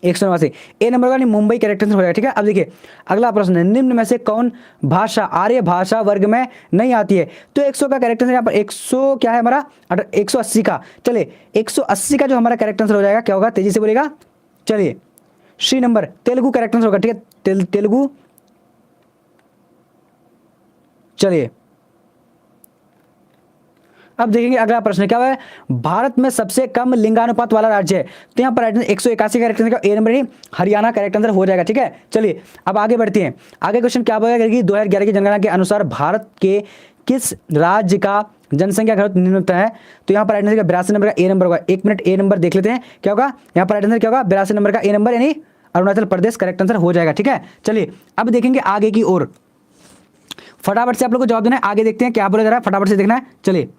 189 ए नंबर का मुंबई करेक्ट आंसर हो जाएगा। ठीक है, अब देखिए अगला प्रश्न है, निम्न में से कौन भाषा आर्य भाषा वर्ग में नहीं आती है? तो 100 का करेक्ट आंसर यहाँ पर 100 क्या है हमारा? 180 का। चलिए 180 का जो हमारा करेक्ट आंसर हो जाएगा क्या होगा? तेजी से बोलेगा। चलिए C number Telugu correct answer होगा। ठीक है, तेलुगु। चलिए अब देखेंगे अगला प्रश्न क्या है, भारत में सबसे कम लिंगानुपात वाला राज्य है, तो यहाँ पर 181 का correct answer A number Haryana correct answer हो जाएगा। ठीक है, चलिए अब आगे बढ़ते हैं। आगे क्वेश्चन क्या होगा कि 2011 की जनगणना के अनुसार भारत के किस राज्य का जनसंख्या घनत्व निम्नलिखित है, तो यहाँ पर राइट आंसर 82 नंबर का ए नंबर होगा। एक मिनट, ए नंबर देख लेते हैं क्या होगा, यहाँ पर राइट आंसर क्या होगा 82 नंबर का ए नंबर यानी अरुणाचल प्रदेश करेक्ट आंसर हो जाएगा। ठीक है, चलिए अब देखेंगे आगे की ओर, फटाफट से आप लोग को जवाब देना है। आगे देखते हैं क्या बोला जा रहा है, फटाफट से देखना है। चलिए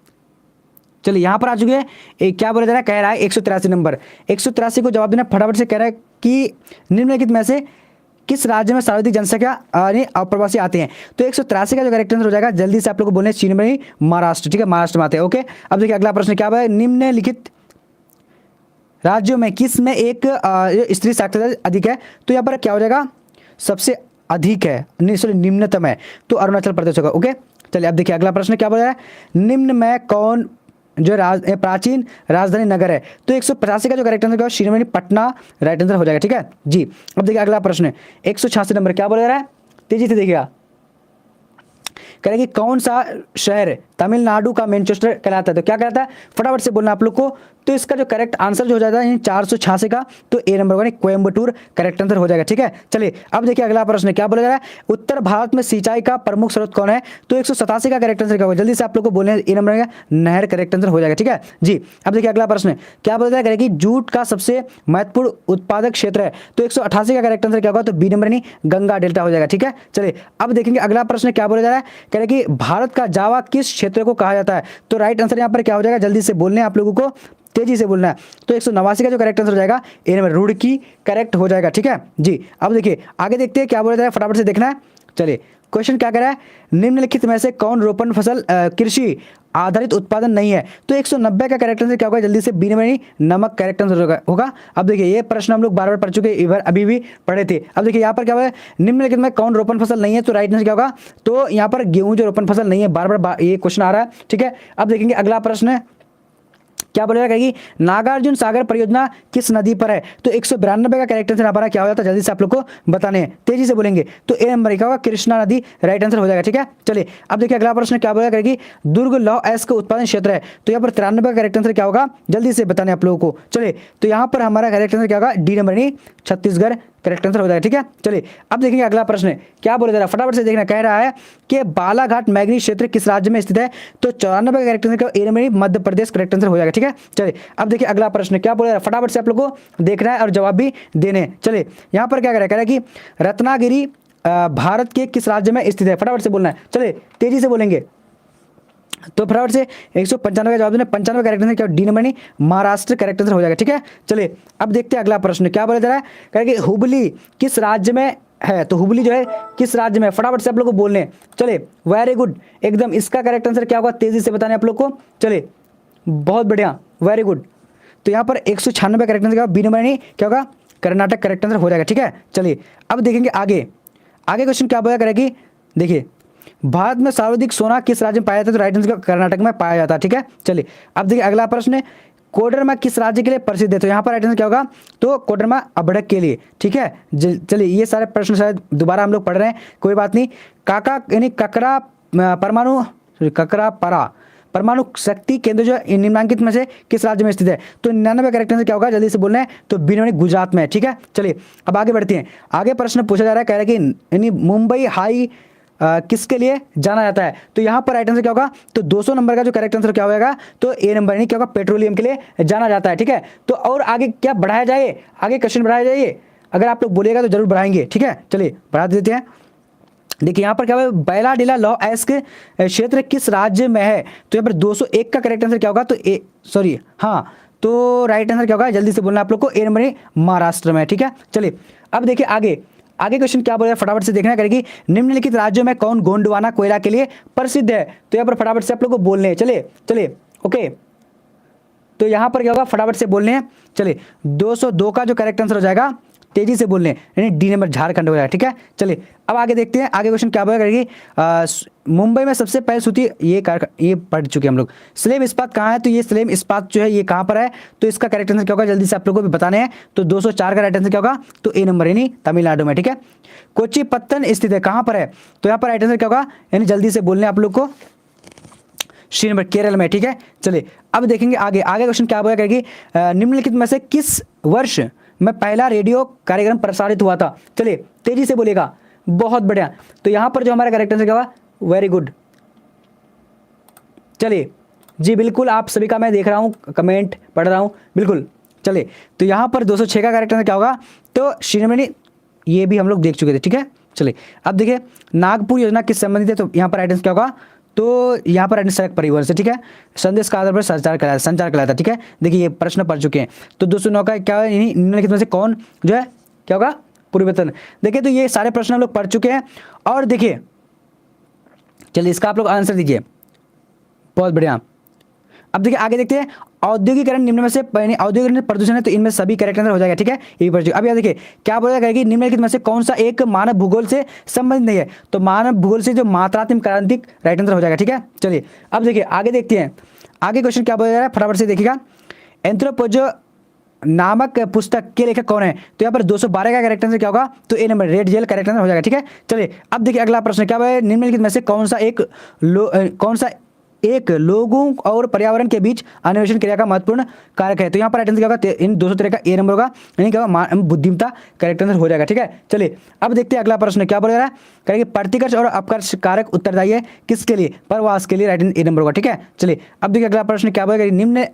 यहाँ पर आ चुके हैं, क्या बोला जा रहा है, कह रहा है 183 नंबर, 183 को जवाब देना फटाफट से। कह रहा है कि निम्नलिखित में से किस राज्य में सर्वाधिक जनसंख्या अप्रवासी आते हैं, तो 183 का जो करेक्ट आंसर हो जाएगा, जल्दी से आप लोग को बोलने चीन में ही महाराष्ट्र। ठीक है, महाराष्ट्र में आते हैं। ओके, अब देखिए अगला प्रश्न क्या है, निम्नलिखित राज्यों में किस में एक स्त्री साक्षरता अधिक है, तो यहाँ पर क्या हो जाएगा, सबसे अधिक है, सॉरी निम्नतम है, तो अरुणाचल प्रदेश होगा। ओके, चलिए अब देखिए अगला प्रश्न क्या बोल रहा है, निम्न में कौन जो प्राचीन राजधानी नगर है, तो 185 का जो करेक्ट आंसर शिरोमणि पटना राइट आंसर हो जाएगा। ठीक है जी, अब देखिए अगला प्रश्न 186 नंबर क्या बोला जा रहा है, तेजी से देखिएगा, कह रहे कि कौन सा शहर तमिलनाडु का मैनचेस्टर कहलाता है, तो क्या कहलाता है, फटाफट से बोलना आप लोग को। तो इसका जो करेक्ट आंसर जो हो जाता है 486 का, तो ए नंबर होगा कोयम्बटूर करेक्ट आंसर हो जाएगा। ठीक है, चलिए अब देखिए अगला प्रश्न क्या बोला जा रहा है, उत्तर भारत में सिंचाई का प्रमुख स्रोत कौन है, तो 187 का करेक्ट आंसर क्या होगा, जल्दी से आप लोग को बोलने, ए नंबर नहर करेक्ट आंसर हो जाएगा। ठीक है जी, अब देखिए अगला प्रश्न क्या बोला जा रहा है कि जूट का सबसे महत्वपूर्ण उत्पादक क्षेत्र है, तो 188 का करेक्ट आंसर क्या होगा, तो बी नंबर गंगा डेल्टा हो जाएगा। ठीक है, चलिए अब देखेंगे अगला प्रश्न क्या बोला जा रहा है, कह रहे कि भारत का जावा किस क्षेत्र को कहा जाता है, तो राइट आंसर यहाँ पर क्या हो जाएगा, जल्दी से बोलने आप लोगों को, तेजी से बोलना है। तो 189 का जो करेक्ट आंसर हो जाएगा ए नंबर रुड़की करेक्ट हो जाएगा। ठीक है जी, अब देखिए आगे देखते हैं क्या बोला जा रहा है, फटाफट से देखना है। चलिए क्वेश्चन क्या कह रहा है, निम्नलिखित में से कौन रोपण फसल कृषि आधारित उत्पादन नहीं है, तो 190 का करेक्ट आंसर क्या होगा, जल्दी से बी नंबर नमक करेक्ट आंसर होगा। अब देखिए ये प्रश्न हम लोग बार बार पढ़ चुके, इधर अभी भी पढ़े थे। अब देखिए यहाँ पर क्या है, निम्नलिखित में कौन रोपण फसल नहीं है, तो राइट आंसर क्या होगा, तो यहाँ पर गेहूं जो रोपण फसल नहीं है, बार बार ये क्वेश्चन आ रहा है। ठीक है, अब देखेंगे अगला प्रश्न क्या बोलेगा, कहेगी नागार्जुन सागर परियोजना किस नदी पर है, तो 192 का करेक्ट आंसर हमारा क्या हो जाता है, जल्दी से आप लोग को बताने हैं, तेजी से बोलेंगे। तो ए नंबर क्या होगा, कृष्णा नदी राइट आंसर हो जाएगा। ठीक है, चलिए अब देखिए अगला प्रश्न क्या बोलेगा, कहेगी दुर्ग लौह अयस्क का उत्पादन क्षेत्र है, तो यहाँ पर 93 का करेक्ट आंसर क्या होगा, जल्दी से बताने आप लोगों को। चलिए तो यहाँ पर हमारा करेक्ट आंसर क्या होगा, D number Chhattisgarh correct answer हो जाएगा। ठीक है, चलिए अब देखेंगे अगला प्रश्न क्या बोले जरा फटाफट से देखना, कह रहा है कि बालाघाट मैग्नीज क्षेत्र किस राज्य में स्थित है, तो 94 का correct answer A number Madhya Pradesh correct answer हो जाएगा। ठीक है, चलिए अब देखिए अगला प्रश्न क्या बोले, फटाफट से आप लोग को देखना है और जवाब भी देने। चलिए यहाँ पर क्या कह रहा है कि रत्नागिरी भारत के किस राज्य में स्थित है, फटाफट से बोलना है। चलिए तेजी से बोलेंगे, तो फटाफट से 195 का जवाब देना, 95 करेक्ट आंसर क्या, D number Maharashtra correct answer हो जाएगा। ठीक है, चलिए अब देखते हैं अगला प्रश्न क्या बोला जा रहा है, कहेंगे हुबली किस राज्य में है, तो हुबली जो है किस राज्य में, फटाफट से आप लोग को बोलने। चलिए वेरी गुड, एकदम इसका करेक्ट आंसर क्या होगा, तेजी से बताने आप लोग को। चलिए बहुत बढ़िया, वेरी गुड, तो यहाँ पर 196 करेक्ट आंसर क्या होगा, बी नंबर क्या होगा, कर्नाटक करेक्ट आंसर हो जाएगा। ठीक है, चलिए अब देखेंगे आगे क्वेश्चन क्या बोला करेगी, देखिए भारत में सर्वाधिक सोना किस राज्य में पाया जाता है, तो राइट आंसर कर्नाटक में पाया जाता है। ठीक है, चलिए अब देखिए अगला प्रश्न कोडरमा किस राज्य के लिए प्रसिद्ध है, तो यहाँ पर राइट आंसर क्या होगा, तो कोडरमा अभड़क के लिए। ठीक है, चलिए ये सारे प्रश्न शायद दोबारा हम लोग पढ़ रहे हैं, कोई बात नहीं। काका यानी ककरा परमाणु शक्ति केंद्र जो निम्नलिखित में से किस राज्य में स्थित है, तो 99 करेक्ट आंसर क्या होगा, जल्दी से बोलना है, तो बी नंबर गुजरात में है। ठीक है, चलिए अब आगे बढ़ते हैं। आगे प्रश्न पूछा जा रहा है, कह रहा है कि यानी मुंबई हाई किसके लिए जाना जाता है, तो यहाँ पर राइट आंसर क्या होगा, तो 200 नंबर का जो करेक्ट आंसर क्या होगा, तो ए नंबर यानी क्या होगा, पेट्रोलियम के लिए जाना जाता है। ठीक है, तो और आगे क्या बढ़ाया जाए, आगे क्वेश्चन बढ़ाया जाइए, अगर आप लोग बोलिएगा तो जरूर बढ़ाएंगे। ठीक है, चलिए बढ़ा देते हैं। देखिए यहाँ पर क्या है, बैलाडीला लौह अयस्क क्षेत्र किस राज्य में है, तो यहाँ पर 201 का करेक्ट आंसर क्या होगा, तो हाँ, तो राइट आंसर क्या होगा, जल्दी से बोलना आप लोग को, ए नंबर महाराष्ट्र में। ठीक है, चलिए अब देखिए आगे क्वेश्चन क्या बोला, फटाफट से देखना करेगी निम्नलिखित राज्यों में कौन गोंडवाना कोयला के लिए प्रसिद्ध है, तो यहाँ पर फटाफट से आप लोग को बोलने हैं। चलिए ओके, तो यहाँ पर क्या होगा, फटाफट से बोलने हैं। चलिए 202 का जो करेक्ट आंसर हो जाएगा, तेजी से बोलने यानी डी नंबर झारखंड हो जाएगा। ठीक है, चलिए अब आगे देखते हैं आगे क्वेश्चन क्या बोला करेगी, मुंबई में सबसे पहले सूती ये पढ़ चुके हम लोग। स्लेम इस्पात कहाँ है, तो ये स्लेम इस्पात जो है ये कहाँ पर है, तो इसका करेक्ट आंसर क्या होगा, जल्दी से आप लोगों को भी बताने हैं। तो 204 का राइट आंसर क्या होगा, तो ए नंबर यानी तमिलनाडु में। ठीक है, कोच्चि पत्तन स्थित है कहाँ पर है, तो यहाँ पर राइट आंसर क्या होगा, यानी जल्दी से बोलने आप लोग को, श्री नंबर केरल में, ठीक है। चलिए अब देखेंगे आगे, आगे क्वेश्चन क्या बोला करेगी, निम्नलिखित में से किस वर्ष में पहला रेडियो कार्यक्रम प्रसारित हुआ था। चलिए तेजी से बोलेगा, बहुत बढ़िया। तो यहां पर जो हमारा करेक्ट आंसर क्या हुआ, वेरी गुड। चलिए जी बिल्कुल, आप सभी का मैं देख रहा हूं, कमेंट पढ़ रहा हूं, बिल्कुल। चलिए तो यहां पर 206 का करेक्ट आंसर क्या होगा, तो श्रीनमणि ये भी हम लोग देख चुके थे, ठीक है। चलिए अब देखिए नागपुर योजना किस संबंधित है, तो यहाँ पर राइट आंसर क्या होगा, तो यहाँ पर सड़क परिवहन से, ठीक है। संदेश का आधार पर संचार कहलाता, ठीक है। देखिए ये प्रश्न पढ़ चुके हैं। तो 209 का क्या है, निम्नलिखित में से कौन जो है क्या होगा, पूर्वतन। देखिए तो ये सारे प्रश्न हम लोग पढ़ चुके हैं। और देखिए चलिए इसका आप लोग आंसर दीजिए, बहुत बढ़िया। अब देखिए आगे देखते हैं, औद्योगिकरण निम्न में से औद्योगिकरण प्रदूषण है, तो इनमें सभी करेक्ट आंसर हो जाएगा, ठीक है। ये भी पढ़ चुके। अब यहाँ देखिए क्या बोला जाएगा कि निम्नलिखित में से कौन सा एक मानव भूगोल से संबंधित नहीं है, तो मानव भूगोल से जो मात्रात्मक क्रांतिक राइट आंसर हो जाएगा, ठीक है। चलिए अब देखिए आगे देखते हैं, आगे क्वेश्चन क्या बोला जा रहा है, फटाफट से देखिएगा। एंथ्रोपोजो नामक पुस्तक के लेखक कौन है, तो यहाँ पर 212 का करेक्ट आंसर क्या होगा, तो A number red gel correct answer हो जाएगा, ठीक है। चलिए अब देखिए अगला प्रश्न क्या है, निम्नलिखित में से कौन सा एक लोगों और पर्यावरण के बीच अन्वेषण क्रिया का महत्वपूर्ण कारक है, तो यहाँ पर राइट आंसर क्या होगा, इन 213 का ए नंबर होगा, यानी क्या होगा, बुद्धिमत्ता करेक्ट आंसर हो जाएगा, ठीक है। चलिए अब देखते हैं अगला प्रश्न क्या बोल रहा है, करेंगे प्रतिकर्ष और अपकर्ष कारक उत्तरदायी है किसके लिए, परवास के लिए, राइट आंसर ए नंबर होगा, ठीक है। चलिए अब देखिए अगला प्रश्न क्या बोलेगा, निम्न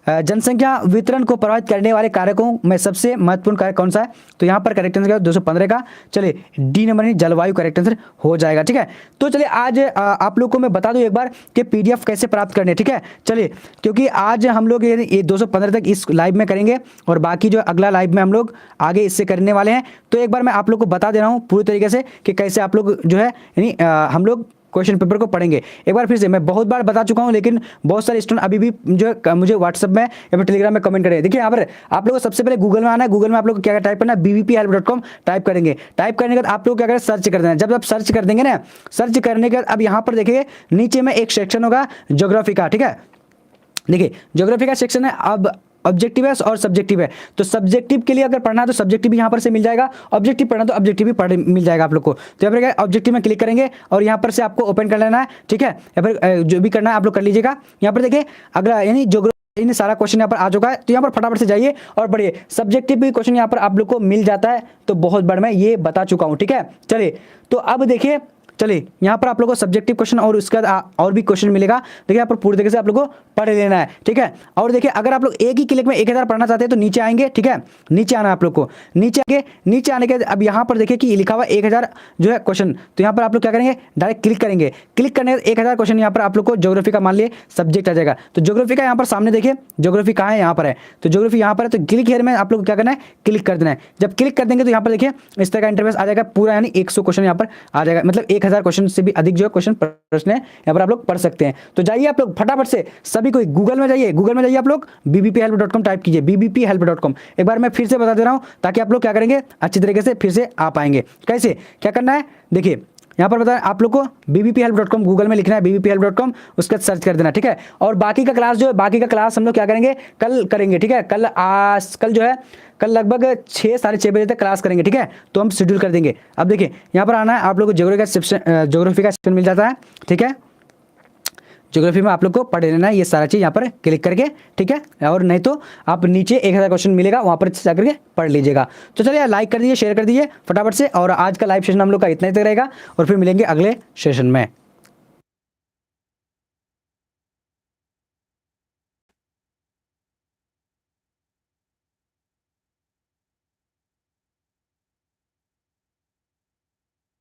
जनसंख्या वितरण को प्रभावित करने वाले कारकों में सबसे महत्वपूर्ण कारक कौन सा है, तो यहाँ पर करेक्ट आंसर क्या है 215 का, चलिए डी नंबर नहीं जलवायु करेक्ट आंसर हो जाएगा, ठीक है। तो चलिए आज आप लोग को मैं बता दूं एक बार कि पीडीएफ कैसे प्राप्त करने, ठीक है। चलिए क्योंकि आज हम लोग ये 215 तक इस लाइव में करेंगे और बाकी जो अगला लाइव में हम लोग आगे इससे करने वाले हैं, तो एक बार मैं आप लोग को बता दे रहा हूँ पूरी तरीके से कि कैसे आप लोग जो है यानी हम लोग क्वेश्चन पेपर को पढ़ेंगे। एक बार फिर से, मैं बहुत बार बता चुका हूं, लेकिन बहुत सारे स्टूडेंट अभी भी जो है मुझे व्हाट्सएप में या फिर टेलीग्राम में कमेंट करें। देखिए यहाँ पर आप लोगों को सबसे पहले गूगल में आना है, गूगल में आप लोग को क्या टाइप करना है, bbphelp.com टाइप करेंगे। टाइप करने के बाद आप लोग क्या करें, सर्च कर देना। जब आप सर्च कर देंगे ना, सर्च करने के बाद अब यहाँ पर देखिए नीचे में एक सेक्शन होगा ज्योग्राफी का, ठीक है। देखिए ज्योग्राफी का सेक्शन है, अब ऑब्जेक्टिव है और सब्जेक्टिव है, तो सब्जेक्टिव के लिए अगर पढ़ना है तो सब्जेक्टिव भी यहाँ पर से मिल जाएगा, ऑब्जेक्टिव पढ़ना तो ऑब्जेक्टिव भी मिल जाएगा आप लोग को। तो यहाँ पर ऑब्जेक्टिव में क्लिक करेंगे और यहाँ पर से आपको ओपन कर लेना है, ठीक है। या फिर जो भी करना है आप लोग कर लीजिएगा। यहाँ पर देखिए अगला यानी ज्योग्राफी सारा क्वेश्चन यहाँ पर आ चुका है, तो यहाँ पर फटाफट से जाइए और पढ़िए। सब्जेक्टिव भी क्वेश्चन यहाँ पर आप लोग को मिल जाता है, तो बहुत बार मैं ये बता चुका हूँ, ठीक है। चलिए तो अब देखिए, चलिए यहाँ पर आप लोगों को सब्जेक्टिव क्वेश्चन और उसके बाद और भी क्वेश्चन मिलेगा। देखिए यहाँ पर पूरी तरीके से आप लोगों को पढ़ लेना है, ठीक है। और देखिए अगर आप लोग एक ही क्लिक में 1000 पढ़ना चाहते हैं तो नीचे आएंगे, ठीक है। नीचे आना है आप लोग को, नीचे आने के अब यहाँ पर देखिए कि लिखा हुआ 1000 जो है क्वेश्चन, तो यहाँ पर आप लोग क्या करेंगे, डायरेक्ट क्लिक करेंगे। क्लिक करने के 1000 क्वेश्चन यहाँ पर आप लोग को ज्योग्राफी का मान लिए सब्जेक्ट आ जाएगा। तो ज्योग्राफी का यहाँ पर सामने देखिए ज्योग्राफी कहाँ है, यहाँ पर है, तो ज्योग्राफी यहाँ पर है। तो क्लिक हेयर में आप लोग क्या करना है, क्लिक कर देना है। जब क्लिक कर देंगे तो यहाँ पर देखिए इस तरह का इंटरफेस आ जाएगा पूरा, यानी 100 क्वेश्चन यहाँ पर आ जाएगा, मतलब 1000 क्वेश्चन से भी अधिक जो क्वेश्चन प्रश्न है यहाँ पर आप लोग पढ़ सकते हैं। तो जाइए आप लोग फटाफट से सभी को गूगल में जाइए आप लोग bbphelp.com टाइप कीजिए, bbphelp.com। एक बार मैं फिर से बता दे रहा हूं ताकि आप लोग क्या करेंगे, अच्छी तरीके से फिर से आ पाएंगे। कैसे क्या करना है, देखिए यहाँ पर बताएं आप लोग को bbphelp.com गूगल में लिखना है, bbphelp.com, उसके बाद सर्च कर देना, ठीक है। और बाकी का क्लास जो है, बाकी का क्लास हम लोग क्या करेंगे, कल करेंगे, ठीक है। कल जो है कल लगभग 6 साढ़े 6 बजे तक क्लास करेंगे, ठीक है। तो हम शेड्यूल कर देंगे। अब देखिए यहाँ पर आना है, आप लोग को ज्योग्राफी का सेक्शन मिल जाता है, ठीक है। ज्योग्राफी में आप लोग को पढ़ लेना है ये सारा चीज़ यहाँ पर क्लिक करके, ठीक है। और नहीं तो आप नीचे 1000 क्वेश्चन मिलेगा, वहाँ पर जाकर के पढ़ लीजिएगा। तो चलिए लाइक कर दीजिए, शेयर कर दीजिए फटाफट से। और आज का लाइव सेशन हम लोग का इतना ही तक रहेगा और फिर मिलेंगे अगले सेशन में।